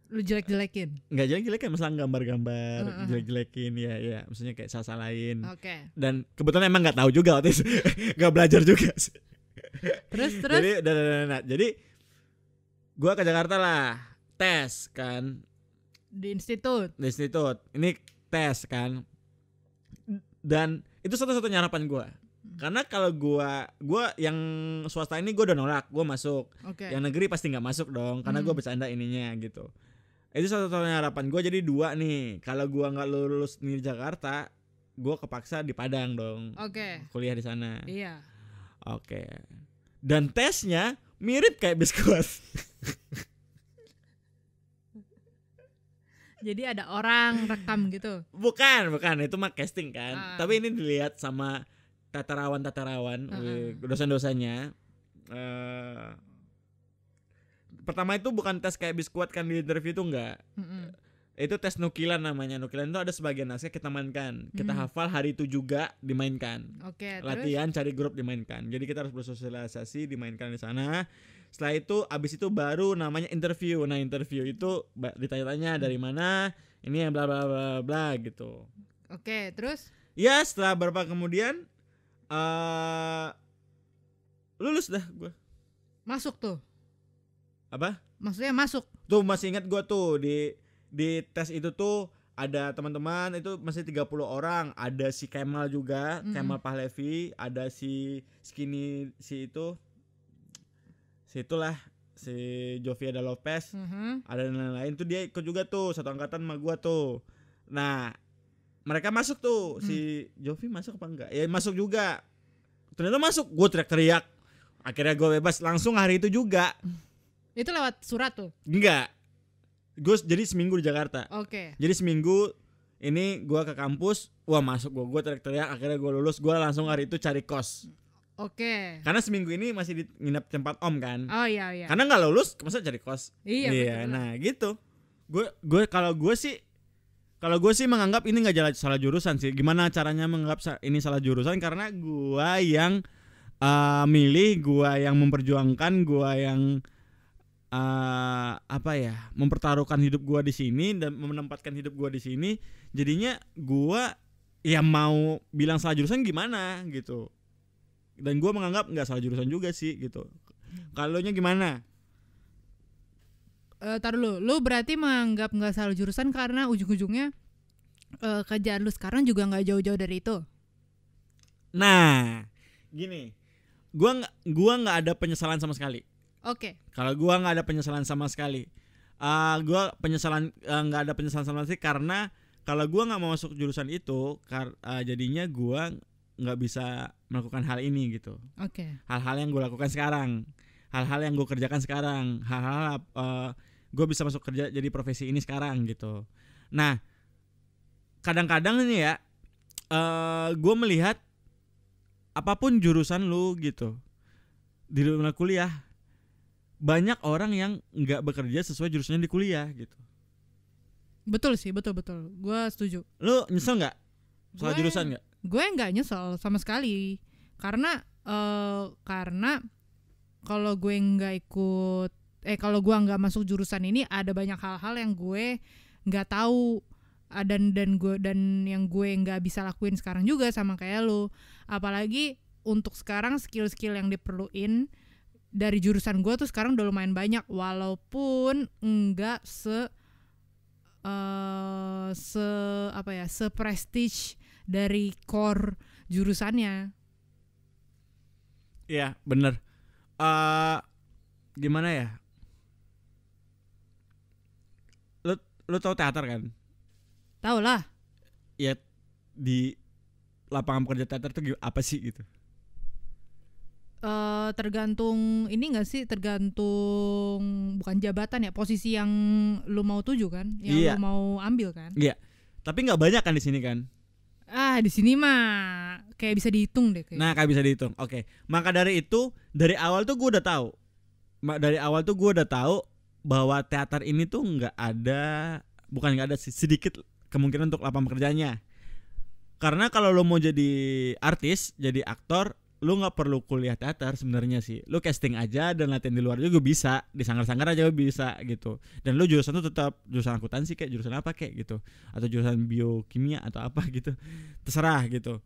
lu jelek-jelekin? Nggak jelek-jelekin, masalah gambar-gambar jelek-jelekin ya, maksudnya kayak salah-salahin. Dan kebetulan emang nggak tahu juga waktu itu, nggak belajar juga sih. Terus? Jadi gue ke Jakarta lah, tes kan. Di institut. Ini tes kan. Dan itu satu-satunya harapan gue. Karena kalau gue yang swasta ini gue udah nolak, gue masuk. Yang negeri pasti nggak masuk dong, karena gue bercanda ininya gitu. Itu satu-satunya harapan gue. Jadi 2 nih. Kalau gue nggak lulus di Jakarta, gue kepaksa di Padang dong. Oke. Kuliah di sana. Iya. Oke. Dan tesnya mirip kayak biskuat. Jadi ada orang rekam gitu. Bukan, itu mah casting kan. Tapi ini dilihat sama tataran dosen-dosennya. Pertama itu bukan tes kayak biskuat kan di interview itu enggak. Itu tes nukilan namanya. Nukilan itu ada sebagian naskah kita mainkan. Kita hafal hari itu juga dimainkan. Oke, latihan terus? Cari grup dimainkan. Jadi kita harus bersosialisasi dimainkan di sana. Setelah itu abis itu baru namanya interview. Nah interview itu ditanya-tanya dari mana. Ini yang bla bla bla bla gitu. Oke, terus? Ya setelah beberapa kemudian lulus dah gue. Masuk tuh. Apa? Maksudnya masuk. Tuh masih ingat gue tuh di tes itu tuh ada teman-teman itu masih 30 orang, ada si Kemal juga, Kemal Pahlevi, ada si Skinny si itulah si Joviada Lopez, ada dan lain-lain tuh dia ikut juga tuh satu angkatan sama gua tuh. Nah, mereka masuk tuh, si Jovi masuk apa enggak? Ya masuk juga. Ternyata masuk, gua teriak-teriak. Akhirnya gua bebas langsung hari itu juga. Itu lewat surat tuh? Enggak. Gue jadi seminggu di Jakarta. Oke. Jadi seminggu ini gue ke kampus, wah masuk gue teriak-teriak, akhirnya gue lulus, gue langsung hari itu cari kos. Oke. Karena seminggu ini masih nginep tempat om kan. Oh iya. Karena nggak lulus, masa cari kos? Iya. Betul. Nah gitu. Kalau gue sih menganggap ini nggak salah jurusan sih. Gimana caranya menganggap ini salah jurusan? Karena gue yang milih, gue yang memperjuangkan, gue yang mempertaruhkan hidup gua di sini dan menempatkan hidup gua di sini, jadinya gua ya mau bilang salah jurusan gimana gitu. Dan gua menganggap nggak salah jurusan juga sih gitu. Kalau nya gimana? Tar dulu, lu berarti menganggap nggak salah jurusan karena ujung-ujungnya kerjaan lu sekarang juga nggak jauh-jauh dari itu. Nah, gini, gua nggak ada penyesalan sama sekali. Oke. Kalau gua nggak ada penyesalan sama sekali. Gua nggak ada penyesalan sama sekali karena kalau gua nggak mau masuk jurusan itu, jadinya gua nggak bisa melakukan hal ini gitu. Oke. Hal-hal yang gua lakukan sekarang, hal-hal yang gua kerjakan sekarang, hal-hal gua bisa masuk kerja jadi profesi ini sekarang gitu. Nah, kadang-kadang ini ya, gua melihat apapun jurusan lu gitu di dunia kuliah, banyak orang yang nggak bekerja sesuai jurusannya di kuliah gitu. Betul sih, betul. Gue setuju. Lu nyesel nggak salah jurusan nggak? Gue nggak nyesel sama sekali. Karena kalau gue nggak ikut, kalau gue nggak masuk jurusan ini, ada banyak hal-hal yang gue nggak tahu, dan yang gue nggak bisa lakuin sekarang juga sama kayak lu. Apalagi untuk sekarang skill-skill yang diperluin dari jurusan gue tuh sekarang udah lumayan banyak, walaupun enggak se prestige dari core jurusannya. Iya bener. Gimana ya? Lu tahu teater kan? Tahu lah. Ya di lapangan pekerja teater tuh apa sih gitu? Tergantung ini nggak sih, tergantung bukan jabatan ya, posisi yang lu mau tuju kan, yang lu mau ambil kan. Iya. Tapi nggak banyak kan di sini kan? Di sini mah kayak bisa dihitung deh. Nah kayak bisa dihitung. Oke. Maka dari itu dari awal tuh gue udah tahu bahwa teater ini tuh bukan nggak ada sih, sedikit kemungkinan untuk lapangan pekerjaannya. Karena kalau lo mau jadi artis, jadi aktor, lu nggak perlu kuliah teater sebenarnya sih. Lu casting aja dan latihan di luar juga bisa, di sanggar-sanggar aja bisa gitu. Dan lu jurusan tuh tetap jurusan akuntansi kayak jurusan apa kayak gitu, atau jurusan biokimia atau apa gitu, terserah gitu.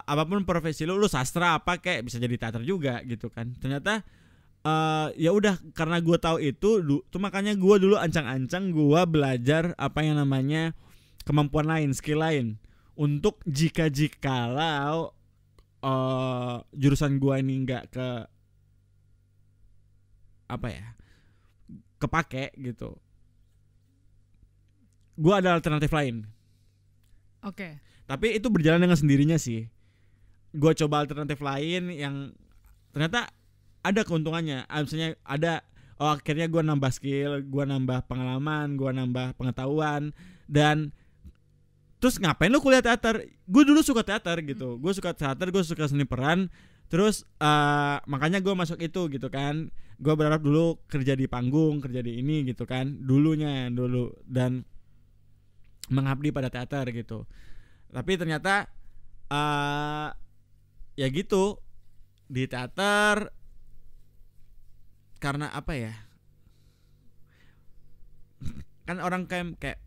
Apapun profesi lu sastra apa kayak bisa jadi teater juga gitu kan. Ternyata ya udah, karena gue tahu itu tuh makanya gue dulu ancang-ancang gue belajar apa yang namanya kemampuan lain, skill lain, untuk jikalau jurusan gua ini nggak kepake gitu, gue ada alternatif lain. Oke. Tapi itu berjalan dengan sendirinya sih. Gue coba alternatif lain yang ternyata ada keuntungannya. Misalnya ada, akhirnya gue nambah skill, gue nambah pengalaman, gue nambah pengetahuan. Dan terus ngapain lu kuliah teater? Gue dulu suka teater gitu. Gue suka teater, gue suka seni peran. Terus makanya gue masuk itu gitu kan. Gue berharap dulu kerja di panggung, kerja di ini gitu kan. Dulu. Dan mengabdi pada teater gitu. Tapi ternyata ya gitu, di teater karena apa ya, kan orang kayak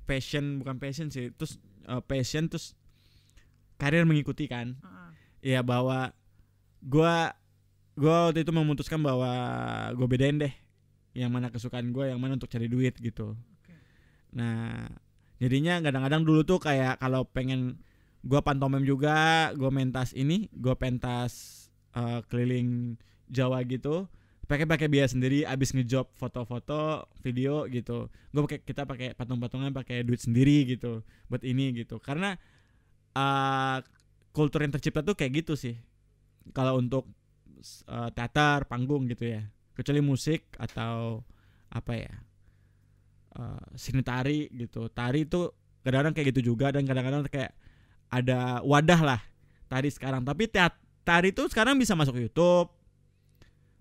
bukan passion sih, terus passion terus karir mengikuti kan. Ya bahwa gue waktu itu memutuskan bahwa gue bedain deh yang mana kesukaan gue, yang mana untuk cari duit gitu. Nah jadinya kadang-kadang dulu tuh kayak kalau pengen gue pantomim juga, gue pentas keliling Jawa gitu, pakai biaya sendiri, abis ngejob foto-foto, video gitu. Kita pakai patung-patungan, pakai duit sendiri gitu buat ini gitu. Karena kultur yang tercipta tuh kayak gitu sih. Kalau untuk teater, panggung gitu ya. Kecuali musik atau apa ya, seni tari gitu. Tari itu kadang-kadang kayak gitu juga, dan kadang-kadang kayak ada wadah lah tari sekarang. Tapi tari itu sekarang bisa masuk YouTube,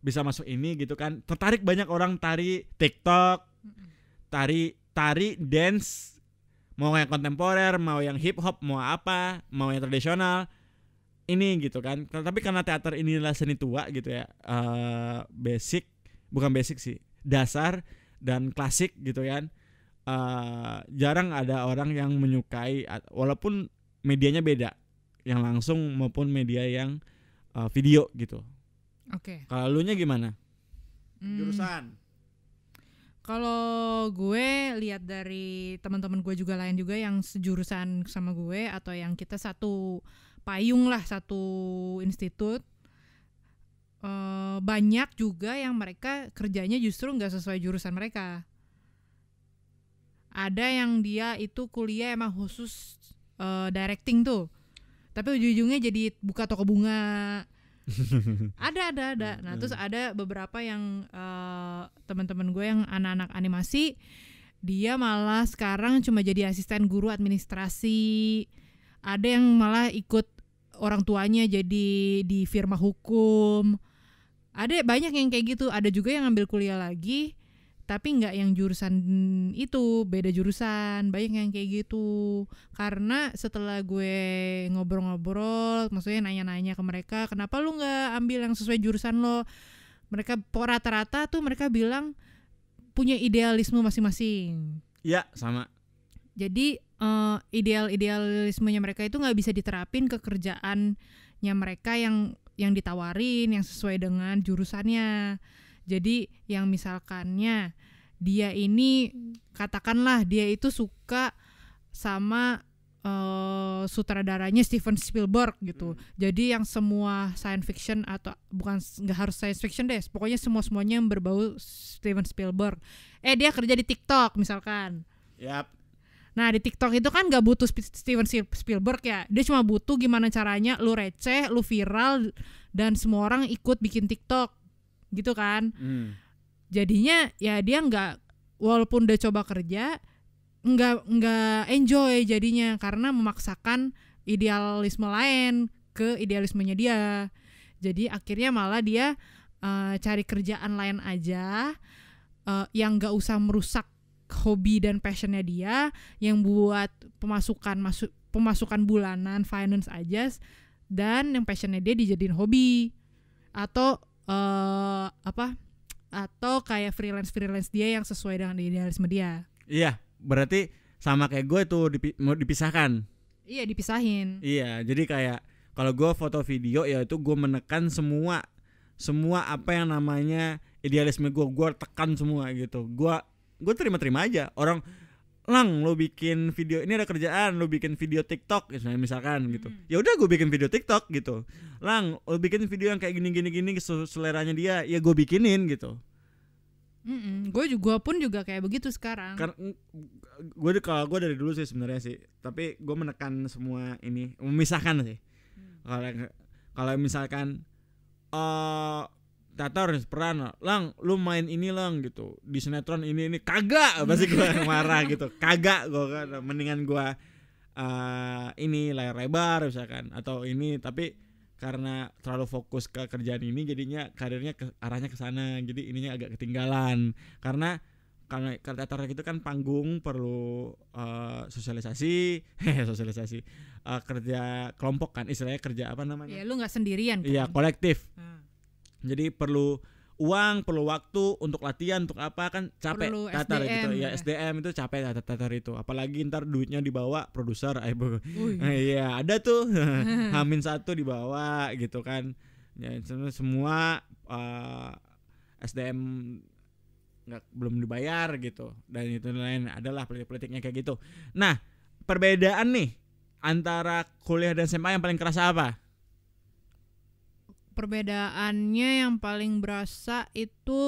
bisa masuk ini gitu kan. Tertarik banyak orang tari TikTok, tari dance, mau yang kontemporer, mau yang hip hop, mau apa, mau yang tradisional ini gitu kan. Tapi karena teater inilah seni tua gitu ya, bukan basic sih, dasar dan klasik gitu kan. Jarang ada orang yang menyukai, walaupun medianya beda, yang langsung maupun media yang video gitu. Oke. Kalau lu nya gimana? Jurusan? Kalau gue lihat dari teman-teman gue juga lain juga yang sejurusan sama gue, atau yang kita satu payung lah, satu institut, banyak juga yang mereka kerjanya justru nggak sesuai jurusan mereka. Ada yang dia itu kuliah emang khusus directing tuh, tapi ujung-ujungnya jadi buka toko bunga. ada. Nah terus ada beberapa yang teman-teman gue yang anak-anak animasi, dia malah sekarang cuma jadi asisten guru administrasi. Ada yang malah ikut orang tuanya jadi di firma hukum. Ada banyak yang kayak gitu. Ada juga yang ambil kuliah lagi tapi nggak yang jurusan itu, beda jurusan. Banyak yang kayak gitu. Karena setelah gue ngobrol-ngobrol, maksudnya nanya-nanya ke mereka, kenapa lu nggak ambil yang sesuai jurusan lo? Mereka rata-rata tuh mereka bilang punya idealisme masing-masing. Iya, sama. Jadi idealismenya mereka itu nggak bisa diterapin ke kerjaannya mereka yang ditawarin, yang sesuai dengan jurusannya. Jadi yang misalkannya dia ini, katakanlah dia itu suka sama sutradaranya Steven Spielberg gitu. Jadi yang semua science fiction, atau bukan, nggak harus science fiction deh, pokoknya semuanya yang berbau Steven Spielberg. Dia kerja di TikTok misalkan. Yap. Nah di TikTok itu kan gak butuh Steven Spielberg ya. Dia cuma butuh gimana caranya lu receh, lu viral, dan semua orang ikut bikin TikTok gitu kan. Jadinya ya dia nggak, walaupun udah coba kerja, nggak enjoy jadinya, karena memaksakan idealisme lain ke idealismenya dia. Jadi akhirnya malah dia cari kerjaan lain aja, yang nggak usah merusak hobi dan passionnya dia, yang buat pemasukan bulanan, finance aja, dan yang passionnya dia dijadiin hobi, atau atau kayak freelance dia yang sesuai dengan idealisme dia. Iya, berarti sama kayak gue tuh mau dipisahkan. Iya, dipisahin. Iya, jadi kayak kalau gue foto video ya itu gue menekan semua apa yang namanya idealisme gue tekan semua gitu. Gue terima aja. Orang, Lang, lo bikin video ini, ada kerjaan, lo bikin video TikTok misalkan gitu. Ya udah gue bikin video TikTok gitu. Lang, lo bikin video yang kayak gini seleranya dia, ya gue bikinin gitu. Gue pun juga kayak begitu sekarang. Kalau gue dari dulu sih sebenarnya sih, tapi gue menekan semua ini, memisahkan sih. Kalau misalkan teater peran, lang lu main ini lang gitu di sinetron ini kagak, pasti gue marah gitu. Kagak, gue kan mendingan gue ini layar lebar misalkan atau ini, tapi karena terlalu fokus ke kerjaan ini jadinya karirnya arahnya ke sana, jadi ininya agak ketinggalan karena teater gitu kan panggung perlu sosialisasi kerja kelompok kan, istilahnya kerja apa namanya ya, lu nggak sendirian kan? Iya, kolektif. Jadi perlu uang, perlu waktu untuk latihan, untuk apa kan capek teater gitu ya. SDM itu capek teater itu, apalagi ntar duitnya dibawa produser iya ada tuh H-1 dibawa gitu kan ya, semua SDM belum dibayar gitu, dan itu lain adalah politik-politiknya kayak gitu. Nah, perbedaan nih antara kuliah dan SMA yang paling kerasa apa? Perbedaannya yang paling berasa itu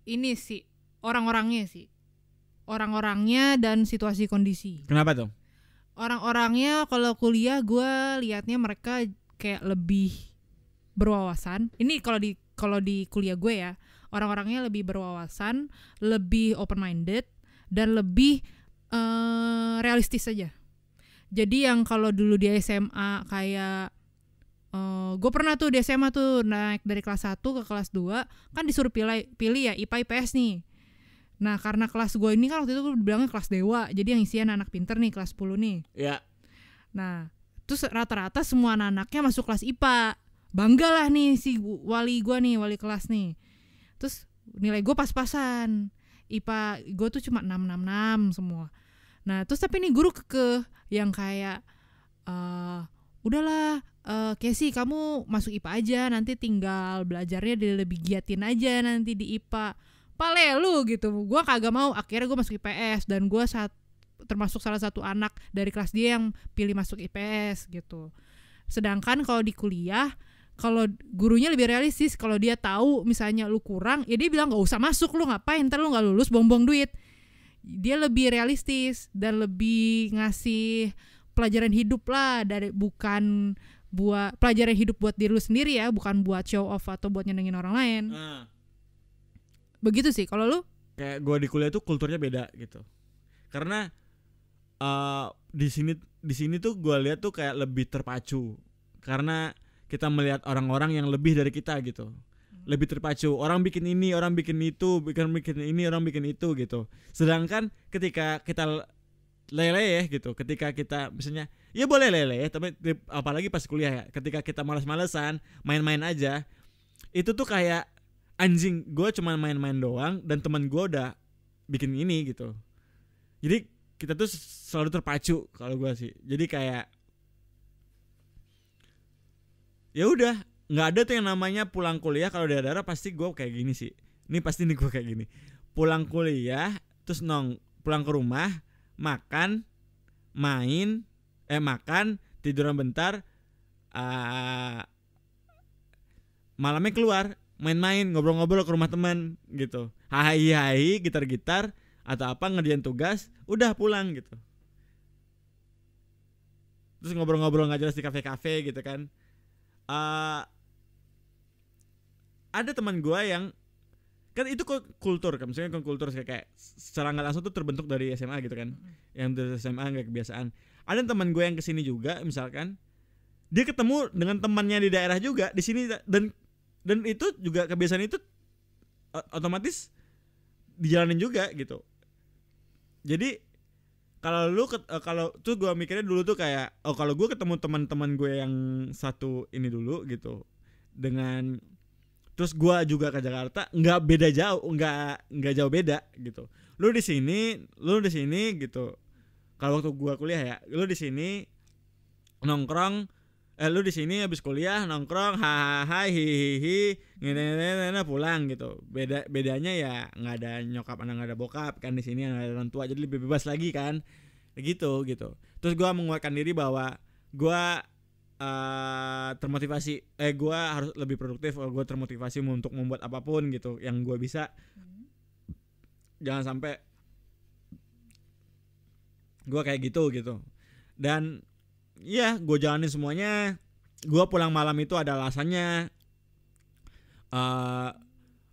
ini sih, orang-orangnya dan situasi kondisi. Kenapa tuh? Orang-orangnya kalau kuliah gue liatnya mereka kayak lebih berwawasan. Ini kalau di kuliah gue ya, orang-orangnya lebih berwawasan, lebih open minded dan lebih realistis aja. Jadi yang kalau dulu di SMA kayak gue pernah tuh di SMA tuh naik dari kelas 1 ke kelas 2 kan disuruh pilih ya IPA IPS nih. Nah karena kelas gue ini kan waktu itu gue bilangnya kelas dewa, jadi yang isian anak pinter nih kelas 10 nih. Iya. Nah terus rata-rata semua anak-anaknya masuk kelas IPA. Bangga lah nih si wali gue nih, wali kelas nih. Terus nilai gue pas-pasan, IPA gue tuh cuma 666 semua. Nah terus tapi nih guru yang kayak udahlah Casey kamu masuk IPA aja, nanti tinggal belajarnya lebih giatin aja nanti di IPA. Pale lu gitu, gue kagak mau. Akhirnya gue masuk IPS dan gue termasuk salah satu anak dari kelas dia yang pilih masuk IPS gitu. Sedangkan kalau di kuliah, kalau gurunya lebih realistis, kalau dia tahu misalnya lu kurang, ya dia bilang gak usah masuk, lu ngapain, ntar lu gak lulus buang-buang duit. Dia lebih realistis dan lebih ngasih pelajaran hidup lah, bukan buat pelajaran hidup buat diri lu sendiri ya, bukan buat show off atau buat nyenengin orang lain. Begitu sih. Kalau lu? Kayak gue di kuliah tuh kulturnya beda gitu. Karena di sini tuh gue lihat tuh kayak lebih terpacu. Karena kita melihat orang-orang yang lebih dari kita gitu. Lebih terpacu. Orang bikin ini, orang bikin itu, bikin ini, orang bikin itu gitu. Sedangkan ketika kita lele gitu, ketika kita misalnya ya boleh lele, tapi apalagi pas kuliah ya, ketika kita malas-malesan main-main aja, itu tuh kayak anjing, gue cuma main-main doang dan teman gue udah bikin ini gitu. Jadi kita tuh selalu terpacu kalau gue sih. Jadi kayak ya udah, nggak ada tuh yang namanya pulang kuliah. Kalau daerah pasti gue kayak gini sih. Ini pasti nih gue kayak gini. Pulang kuliah terus pulang ke rumah, makan, tiduran bentar, malamnya keluar, main-main, ngobrol-ngobrol ke rumah teman gitu. Hai, gitar-gitar atau apa, ngerjain tugas, udah pulang gitu. Terus ngobrol-ngobrol nggak jelas di kafe-kafe gitu kan. Ada teman gue yang kan itu kultur kan, misalnya kultur kayak secara nggak langsung tuh terbentuk dari SMA gitu kan, yang dari SMA nggak kebiasaan. Ada teman gue yang kesini juga, misalkan dia ketemu dengan temannya di daerah juga di sini, dan itu juga kebiasaan itu otomatis dijalanin juga gitu. Jadi kalau tuh gue mikirnya dulu tuh kayak kalau gue ketemu teman-teman gue yang satu ini dulu gitu, dengan terus gue juga ke Jakarta, nggak beda jauh, nggak jauh beda gitu. Lu di sini gitu. Kalau waktu gue kuliah ya, lu di sini nongkrong, lu di sini habis kuliah nongkrong, hahaha, hihihi, ngene pulang gitu. Bedanya ya nggak ada nyokap, nggak ada bokap kan di sini, nggak ada orang tua, jadi lebih bebas lagi kan, gitu. Terus gue menguatkan diri bahwa gue termotivasi. Gue harus lebih produktif. Gue termotivasi untuk membuat apapun gitu yang gue bisa. Jangan sampai gue kayak gitu. Dan ya gue jalanin semuanya. Gue pulang malam itu ada alasannya.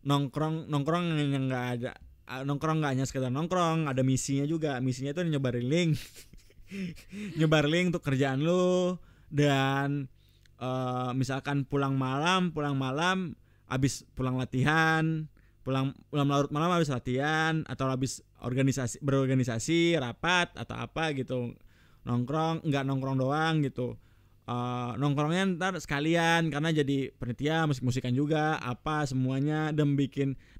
Nongkrong yang nggak ada. Nongkrong nggak hanya sekedar nongkrong, ada misinya juga. Misinya itu nyebarin link untuk kerjaan lu. Dan misalkan pulang malam habis pulang latihan, pulang larut malam habis latihan atau habis berorganisasi rapat atau apa gitu, nongkrong, nggak nongkrong doang gitu. Nongkrongnya ntar sekalian karena jadi panitia musik-musikan juga apa semuanya, dan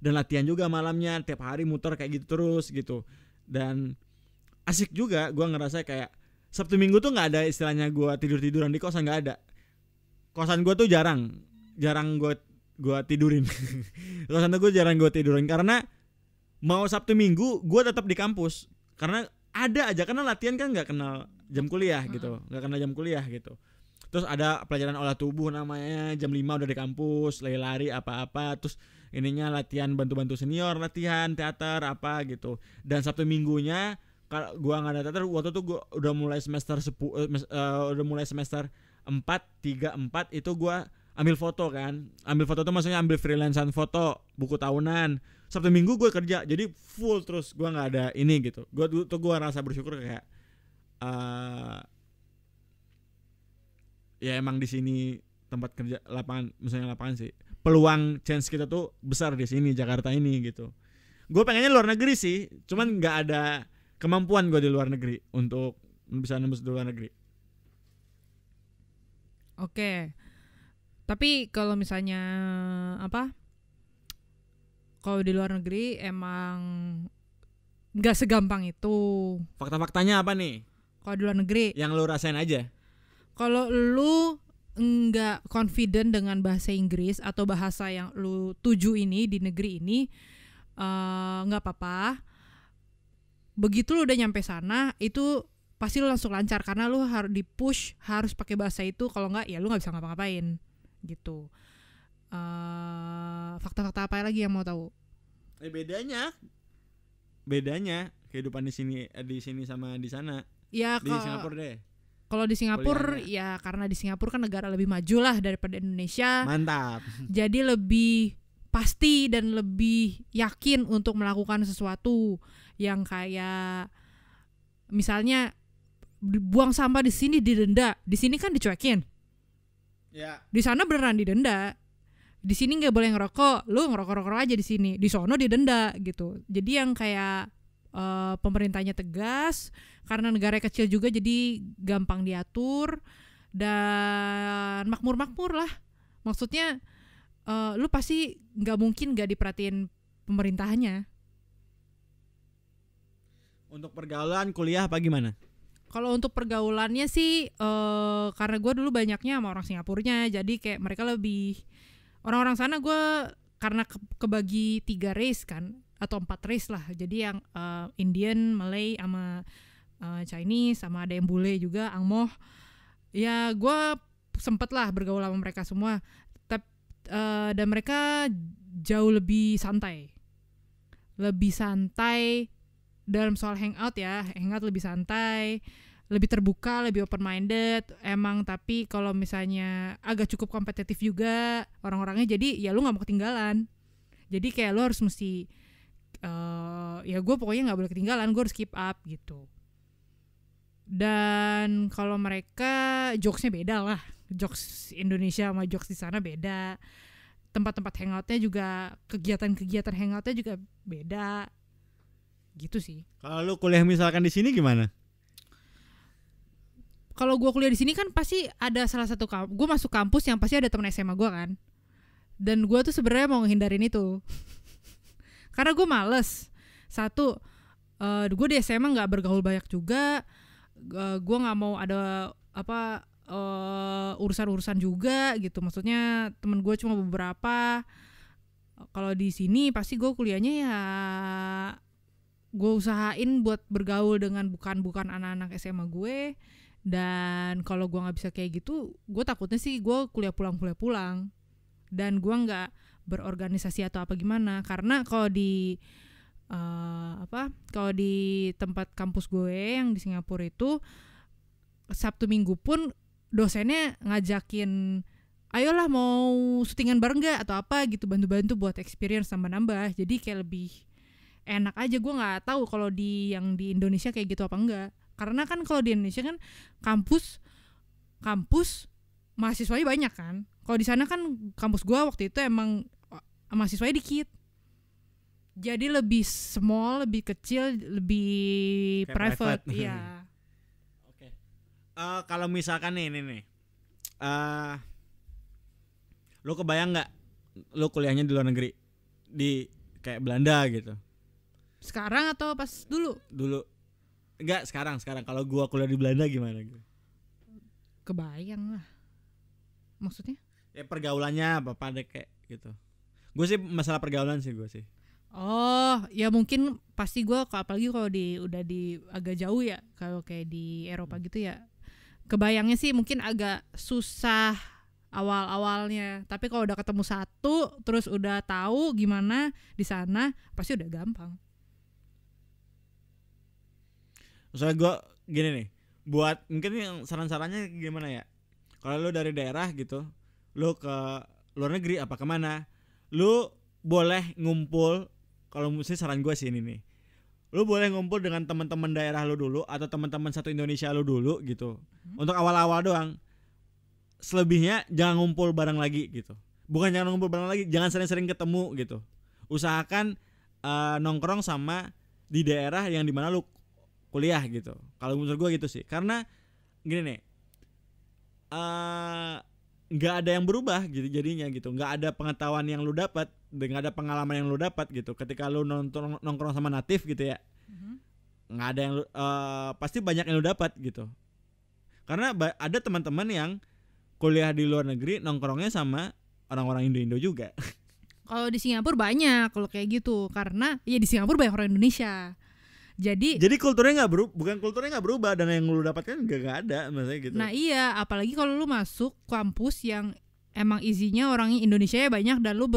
latihan juga malamnya tiap hari muter kayak gitu terus gitu. Dan asik juga gue ngerasa kayak Sabtu Minggu tuh nggak ada istilahnya gue tiduran di kosan, nggak ada. Kosan gue tuh jarang gue tidurin. Kosan tuh gue jarang gue tidurin karena mau Sabtu Minggu gue tetap di kampus karena ada aja, karena latihan kan nggak kenal jam kuliah gitu, Terus ada pelajaran olah tubuh namanya, jam 5 udah di kampus, lari apa-apa, terus ininya latihan bantu-bantu senior, latihan teater apa gitu. Dan Sabtu Minggunya kalau gua enggak ada teater, waktu itu gua udah mulai semester 4 itu gua ambil foto kan. Ambil foto tuh maksudnya ambil freelancean foto, buku tahunan. Sabtu Minggu gua kerja, jadi full terus, gua enggak ada ini gitu. Gua rasa bersyukur kayak ya emang di sini tempat kerja lapangan sih, peluang chance kita tuh besar di sini Jakarta ini gitu. Gue pengennya luar negeri sih, cuman nggak ada kemampuan gue di luar negeri untuk bisa nembus di luar negeri. Oke. Tapi kalau misalnya kalau di luar negeri emang nggak segampang itu. Fakta-faktanya apa nih? Kalau di luar negeri yang lu rasain aja. Kalau lu nggak confident dengan bahasa Inggris atau bahasa yang lu tuju ini di negeri ini, nggak apa-apa. Begitu lu udah nyampe sana, itu pasti lu langsung lancar karena lu harus di-push harus pakai bahasa itu. Kalau nggak, ya lu nggak bisa ngapa-ngapain gitu. Fakta-fakta apa lagi yang mau tahu? Bedanya kehidupan di sini sama di sana. Ya, di Singapura deh. Kalau di Singapura ya karena di Singapura kan negara lebih maju lah daripada Indonesia. Mantap. Jadi lebih pasti dan lebih yakin untuk melakukan sesuatu yang kayak misalnya buang sampah di sini didenda, di sini kan dicuekin. Ya. Di sana beneran didenda. Di sini nggak boleh ngerokok, lu ngerokok aja di sini. Di sono didenda gitu. Jadi yang kayak pemerintahnya tegas karena negara kecil juga jadi gampang diatur dan makmur lah. Maksudnya lu pasti nggak mungkin nggak diperhatiin pemerintahnya. Untuk pergaulan kuliah apa gimana? Kalau untuk pergaulannya sih karena gue dulu banyaknya sama orang Singapurnya, jadi kayak mereka lebih orang-orang sana gue karena kebagi 3 race kan atau 4 race lah. Jadi yang Indian, Malay sama Chinese, sama ada yang bule juga, Angmoh. Ya gue sempet lah bergaul sama mereka semua. Dan mereka jauh lebih santai. Lebih santai dalam soal hangout ya. Hangout lebih santai, lebih terbuka, lebih open minded emang. Tapi kalau misalnya agak cukup kompetitif juga orang-orangnya, jadi ya lu gak mau ketinggalan. Jadi kayak lu harus mesti ya gue pokoknya gak boleh ketinggalan, gue harus keep up gitu. Dan kalau mereka jokesnya beda lah, jokes Indonesia sama jokes di sana beda. Tempat-tempat hangoutnya juga, kegiatan-kegiatan hangoutnya juga beda gitu sih. Kalau lu kuliah misalkan di sini gimana? Kalau gue kuliah di sini kan pasti ada salah satu gue masuk kampus yang pasti ada teman SMA gue kan. Dan gue tuh sebenarnya mau ngehindarin itu. Karena gue males. Satu, gue di SMA nggak bergaul banyak juga. Gue nggak mau ada urusan-urusan juga gitu. Maksudnya temen gue cuma beberapa. Kalau di sini pasti gue kuliahnya ya gue usahain buat bergaul dengan bukan anak-anak SMA gue. Dan kalau gue nggak bisa kayak gitu, gue takutnya sih gue kuliah pulang, dan gue nggak berorganisasi atau apa gimana. Karena kalau di kalau di tempat kampus gue yang di Singapura itu, Sabtu Minggu pun dosennya ngajakin, ayolah mau syutingan bareng gak atau apa gitu, bantu-bantu buat experience nambah-nambah. Jadi kayak lebih enak aja. Gue nggak tahu kalau di yang di Indonesia kayak gitu apa enggak. Karena kan kalau di Indonesia kan kampus mahasiswanya banyak kan. Kalau di sana kan kampus gue waktu itu emang mahasiswanya dikit. Jadi lebih small, lebih kecil, lebih Kayak private. private. Iya. Oke. Kalau misalkan nih, ini lu kebayang nggak lu kuliahnya di luar negeri, di kayak Belanda gitu? Sekarang atau pas dulu? Dulu. Enggak, sekarang. Kalau gua kuliah di Belanda gimana gitu? Kebayang lah. Maksudnya? Ya pergaulannya apa pada kayak gitu. Gue sih masalah pergaulan sih gue sih. Oh, ya mungkin pasti gue, apalagi kalau udah di agak jauh ya, kalau kayak di Eropa gitu ya, kebayangnya sih mungkin agak susah awal-awalnya. Tapi kalau udah ketemu satu, terus udah tahu gimana di sana, pasti udah gampang. Soalnya gue gini nih, buat mungkin yang saran-sarannya gimana ya? Kalau lu dari daerah gitu, lu ke luar negeri apa kemana, lu boleh ngumpul. Kalau mesti saran gue sih ini nih, lu boleh ngumpul dengan teman-teman daerah lu dulu atau teman-teman satu Indonesia lu dulu gitu, untuk awal-awal doang. Selebihnya jangan ngumpul bareng lagi gitu. Bukan jangan ngumpul bareng lagi, jangan sering-sering ketemu gitu. Usahakan nongkrong sama di daerah yang dimana lu kuliah gitu. Kalau menurut gue gitu sih, karena gini nih, nggak ada yang berubah gitu jadinya gitu. Nggak ada pengetahuan yang lu dapat, nggak ada pengalaman yang lu dapat gitu. Ketika lu nongkrong sama natif gitu ya, nggak ada yang pasti banyak yang lu dapat gitu. Karena ada teman-teman yang kuliah di luar negeri nongkrongnya sama orang-orang Indo juga. Kalau di Singapura banyak kalau kayak gitu, karena ya di Singapura banyak orang Indonesia. Jadi kulturnya bukan kulturnya nggak berubah, dan yang lu dapatkan nggak ada maksudnya gitu. Nah iya, apalagi kalau lu masuk kampus yang emang isinya orang Indonesia ya banyak, dan lu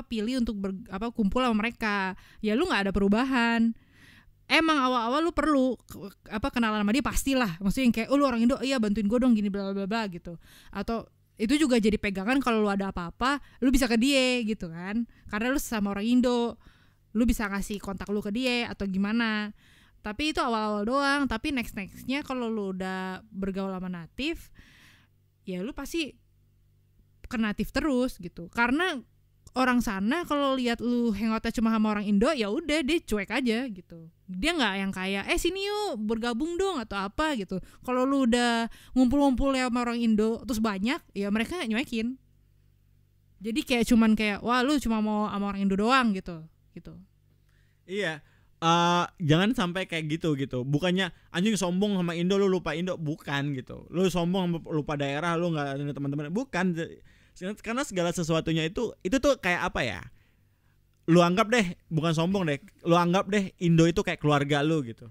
pilih untuk kumpul sama mereka, ya lu nggak ada perubahan. Emang awal-awal lu perlu kenalan sama dia pastilah, maksudnya yang kayak lu orang Indo, iya bantuin gue dong gini bla bla bla gitu. Atau itu juga jadi pegangan kalau lu ada apa-apa, lu bisa ke dia gitu kan, karena lu sama orang Indo. Lu bisa ngasih kontak lu ke dia atau gimana. Tapi itu awal-awal doang. Tapi nextnya kalau lu udah bergaul sama natif, ya lu pasti ke natif terus gitu. Karena orang sana kalau lihat lu hangoutnya cuma sama orang Indo, ya udah dia cuek aja gitu. Dia nggak yang kayak sini yuk bergabung dong atau apa gitu. Kalau lu udah ngumpul-ngumpul ya sama orang Indo terus banyak, ya mereka nyuekin. Jadi kayak cuman kayak wah lu cuma mau sama orang Indo doang gitu. Iya, jangan sampai kayak gitu. Bukannya anjing sombong sama Indo, lu lupa Indo, bukan gitu. Lu sombong lupa daerah, lu nggak ada teman-teman, bukan. Karena segala sesuatunya itu tuh kayak apa ya? Lu anggap deh, bukan sombong deh, lu anggap deh Indo itu kayak keluarga lu gitu.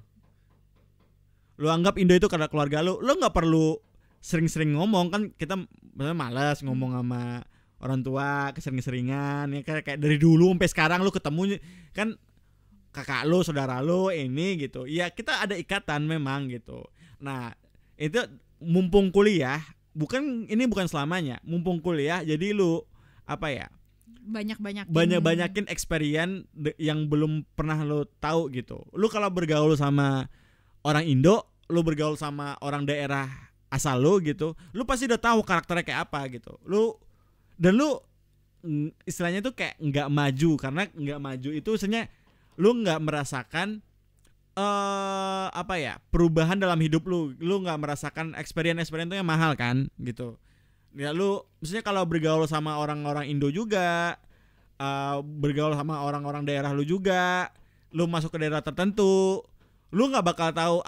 Lu anggap Indo itu karena keluarga lu nggak perlu sering-sering ngomong, kan kita malas ngomong sama orang tua kesering-seringan ya, kayak dari dulu sampai sekarang lu ketemu kan kakak lu, saudara lu ini gitu. Ya kita ada ikatan memang gitu. Nah, itu mumpung kuliah, bukan selamanya. Mumpung kuliah jadi lu banyakin experience yang belum pernah lu tahu gitu. Lu kalau bergaul sama orang Indo, lu bergaul sama orang daerah asal lu gitu, lu pasti udah tahu karakternya kayak apa gitu. Dan lu istilahnya tuh kayak nggak maju, karena nggak maju itu sebenarnya lu nggak merasakan perubahan dalam hidup lu nggak merasakan experience itu yang mahal kan gitu ya. Lu maksudnya kalau bergaul sama orang-orang Indo juga, bergaul sama orang-orang daerah lu juga, lu masuk ke daerah tertentu, lu nggak bakal tahu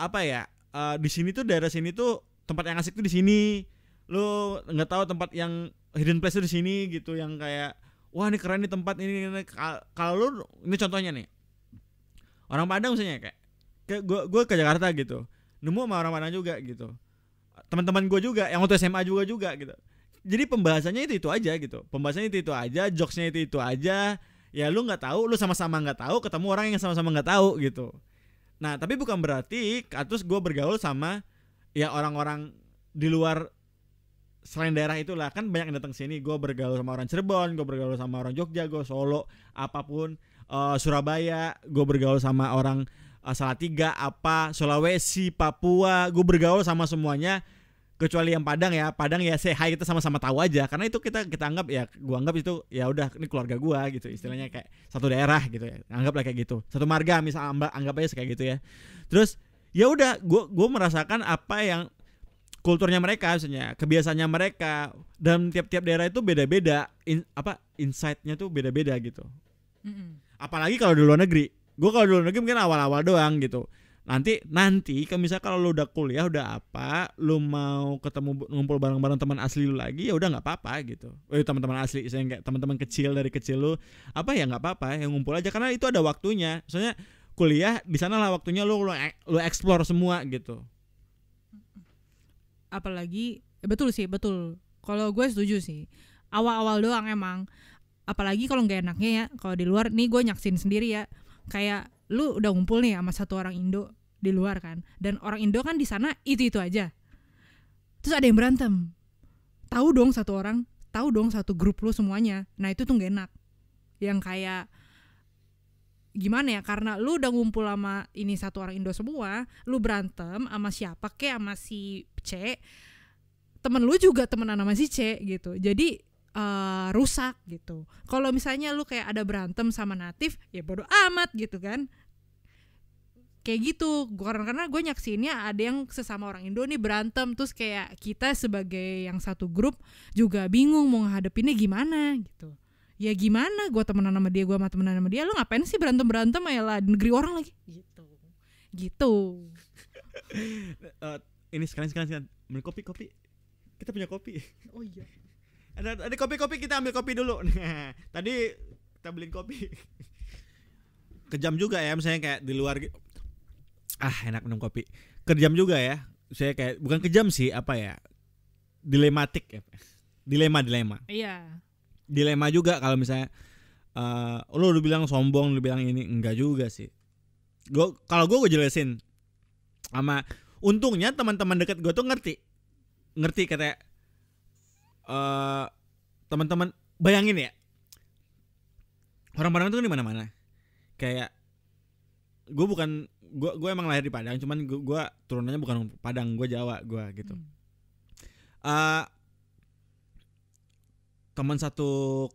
di sini tuh, daerah sini tuh tempat yang asik tuh di sini. Lu nggak tahu tempat yang hidden place di sini gitu, yang kayak wah ini keren nih tempat ini. Kalau lu, ini contohnya nih, orang Padang misalnya kayak gue ke Jakarta gitu, nemu sama orang-orang juga gitu. Teman-teman gue juga yang waktu SMA juga gitu. Jadi pembahasannya itu aja gitu. Pembahasannya itu aja, jokesnya itu aja. Ya lu nggak tahu, lu sama-sama nggak tahu, ketemu orang yang sama-sama nggak tahu gitu. Nah tapi bukan berarti terus gue bergaul sama ya orang-orang di luar selain daerah itulah, kan banyak yang datang sini. Gue bergaul sama orang Cirebon, gue bergaul sama orang Jogja, gue Solo, apapun, Surabaya, gue bergaul sama orang Salatiga, Sulawesi, Papua, gue bergaul sama semuanya. Kecuali yang Padang ya say hi, kita sama-sama tahu aja karena itu kita anggap ya, gua anggap itu ya udah ini keluarga gua gitu, istilahnya kayak satu daerah gitu ya, anggaplah kayak gitu, satu marga misalnya, anggap aja kayak gitu ya. Terus ya udah gua merasakan apa yang kulturnya mereka, misalnya kebiasaannya mereka, dan tiap-tiap daerah itu beda-beda, insight-nya tuh beda-beda gitu. Apalagi kalau di luar negeri, gua kalau di luar negeri mungkin awal-awal doang gitu. Nanti kalau misalnya kalau lu udah kuliah udah lu mau ketemu ngumpul bareng-bareng teman asli lu lagi, ya udah nggak apa-apa gitu. Teman-teman asli, saya kayak teman-teman kecil dari kecil lu ya nggak apa-apa, yang ngumpul aja karena itu ada waktunya. Soalnya kuliah di sana lah waktunya lu explore semua gitu. Apalagi betul. Kalau gue setuju sih. Awal-awal doang emang. Apalagi kalau nggak enaknya ya, kalau di luar nih gue nyaksin sendiri ya, kayak lu udah ngumpul nih sama satu orang Indo di luar kan, dan orang Indo kan di sana itu aja, terus ada yang berantem, tahu dong satu grup lu semuanya. Nah itu tuh gak enak, yang kayak gimana ya, karena lu udah ngumpul sama ini satu orang Indo semua, lu berantem sama siapa kek, sama si C, temen lu juga temenan sama si C gitu, jadi rusak gitu. Kalau misalnya lu kayak ada berantem sama natif, ya bodo amat gitu kan. Kayak gitu. Karena gue nyaksiinnya ada yang sesama orang Indo nih berantem, terus kayak kita sebagai yang satu grup juga bingung mau ngadepinnya gimana gitu. Ya gimana, gue temenan sama dia, gue temenan sama dia, lu ngapain sih berantem ya lah di negeri orang lagi gitu. Ini sekalian beli kopi. Kita punya kopi. Oh iya. Ada kopi, kita ambil kopi dulu. Nah, tadi kita beliin kopi. Kejam juga ya, misalnya kayak di luar enak minum kopi. Kejam juga ya. Saya kayak bukan kejam sih, dilematik ya. Dilema. Iya. Dilema juga kalau misalnya lu bilang sombong, lu bilang ini, enggak juga sih. Kalau gue jelasin sama, untungnya teman-teman dekat gue tuh ngerti kayak teman-teman, bayangin ya, orang-orang itu kan di mana-mana. Kayak gue emang lahir di Padang, cuman gue turunannya bukan Padang, gue Jawa, gue gitu. Teman satu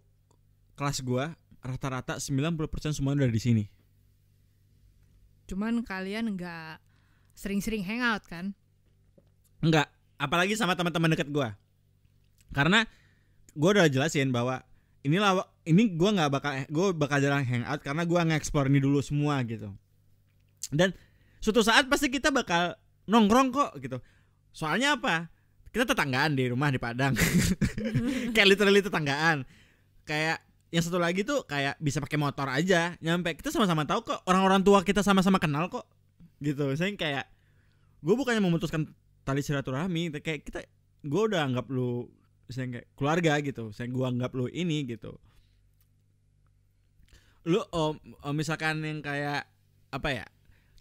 kelas gue rata-rata 90% semuanya udah di sini. Cuman kalian nggak sering-sering hangout kan? Enggak, apalagi sama teman-teman dekat gue. Karena gue udah jelasin bahwa ini gue bakal jarang hangout karena gue nge-explore ini dulu semua gitu. Dan suatu saat pasti kita bakal nongkrong kok gitu. Soalnya apa? Kita tetanggaan di rumah di Padang. Kayak literally tetanggaan. Kayak yang satu lagi tuh kayak bisa pakai motor aja nyampe. Kita sama-sama tahu kok, orang-orang tua kita sama-sama kenal kok. Gitu. Saya kayak gue bukannya memutuskan tali silaturahmi, kayak gue udah anggap lu saya kayak keluarga gitu, gue anggap lu ini gitu. Lu misalkan yang kayak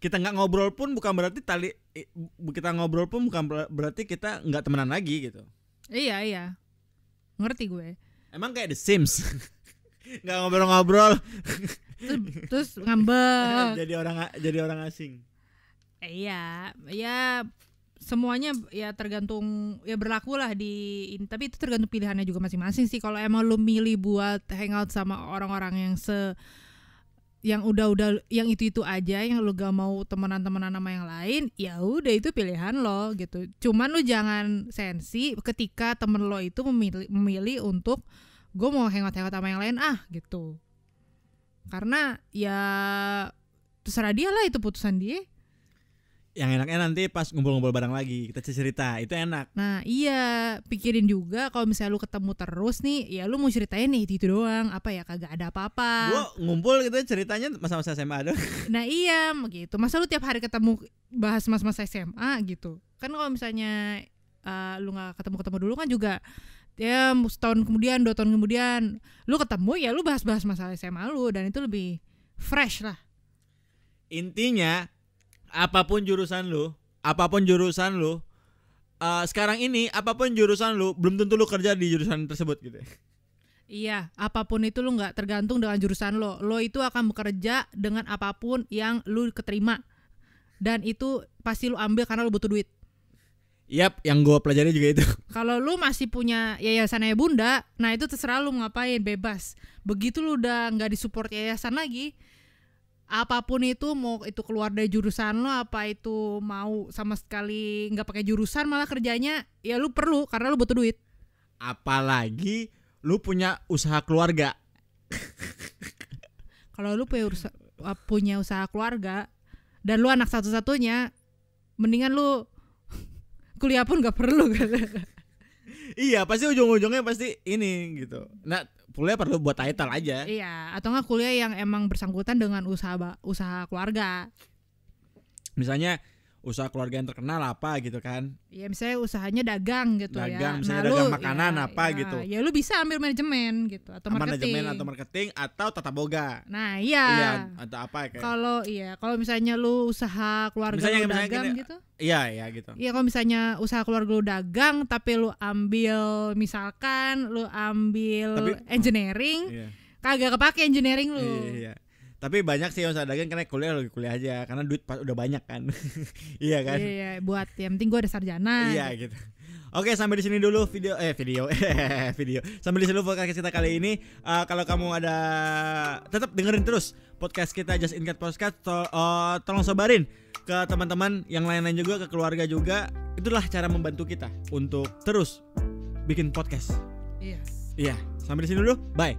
kita nggak ngobrol pun bukan berarti kita ngobrol pun bukan berarti kita nggak temenan lagi gitu. Iya, ngerti gue. Emang kayak The Sims, nggak ngobrol-ngobrol, terus ngambek. jadi orang asing. Iya, ya semuanya ya tergantung, ya berlaku lah tapi itu tergantung pilihannya juga masing-masing sih. Kalau emang lu milih buat hangout sama orang-orang yang udah yang itu aja, yang lu gak mau temenan sama yang lain, ya udah itu pilihan lo gitu. Cuman lu jangan sensi ketika temen lo itu memilih untuk gue mau hangout sama yang lain gitu. Karena ya terserah dia lah, itu putusan dia. Yang enaknya nanti pas ngumpul-ngumpul bareng lagi kita cerita, itu enak. Nah iya, pikirin juga kalau misalnya lu ketemu terus nih, ya lu mau ceritain nih itu doang, apa ya, kagak ada apa-apa. Gua ngumpul gitu ceritanya masa-masa SMA doang. Nah iya gitu, masa lu tiap hari ketemu bahas masa-masa SMA gitu. Kan kalau misalnya lu gak ketemu-ketemu dulu kan juga ya setahun kemudian, 2 tahun kemudian lu ketemu, ya lu bahas-bahas masalah SMA lu, dan itu lebih fresh lah. Intinya apapun jurusan lu, sekarang ini apapun jurusan lu, belum tentu lu kerja di jurusan tersebut gitu. Iya, apapun itu lu nggak tergantung dengan jurusan lo. Lo itu akan bekerja dengan apapun yang lu keterima, dan itu pasti lu ambil karena lu butuh duit. Yap, yang gue pelajari juga itu. Kalau lu masih punya yayasan Ayah Bunda, nah itu terserah lu mau ngapain, bebas. Begitu lu udah nggak disupport yayasan lagi, apapun itu, mau itu keluar dari jurusan lo, apa itu mau sama sekali nggak pakai jurusan malah kerjanya, ya lu perlu karena lu butuh duit. Apalagi lu punya usaha keluarga. Kalau lu punya usaha keluarga dan lu anak satu-satunya, mendingan lu kuliah pun nggak perlu kan. Iya, pasti ujung-ujungnya pasti ini gitu. Nah, kuliah perlu buat title aja. Iya, atau nggak kuliah yang emang bersangkutan dengan usaha keluarga. Misalnya usaha keluarga yang terkenal apa gitu kan. Iya, misalnya usahanya dagang gitu ya. Misalnya dagang makanan gitu. Ya lu bisa ambil manajemen gitu, atau marketing atau tata boga. Nah, iya. Iya, atau apa kayak. Kalau misalnya lu usaha keluarga lu dagang gitu. Iya gitu. Iya, kalau misalnya usaha keluarga lu dagang tapi lu ambil engineering, kagak kepake engineering lu. Iya. Tapi banyak sih yang usaha dagang karena kuliah aja, karena duit udah banyak kan. Iya kan? Iya, buat yang penting gue ada sarjana. Iya gitu. Oke, sampai di sini dulu video. Sampai di sini dulu podcast kita kali ini. Kalau kamu ada, tetap dengerin terus podcast kita Just In Case Podcast. Tolong sebarin ke teman-teman yang lain-lain juga, ke keluarga juga. Itulah cara membantu kita untuk terus bikin podcast. Iya. Iya. Sampai di sini dulu. Bye.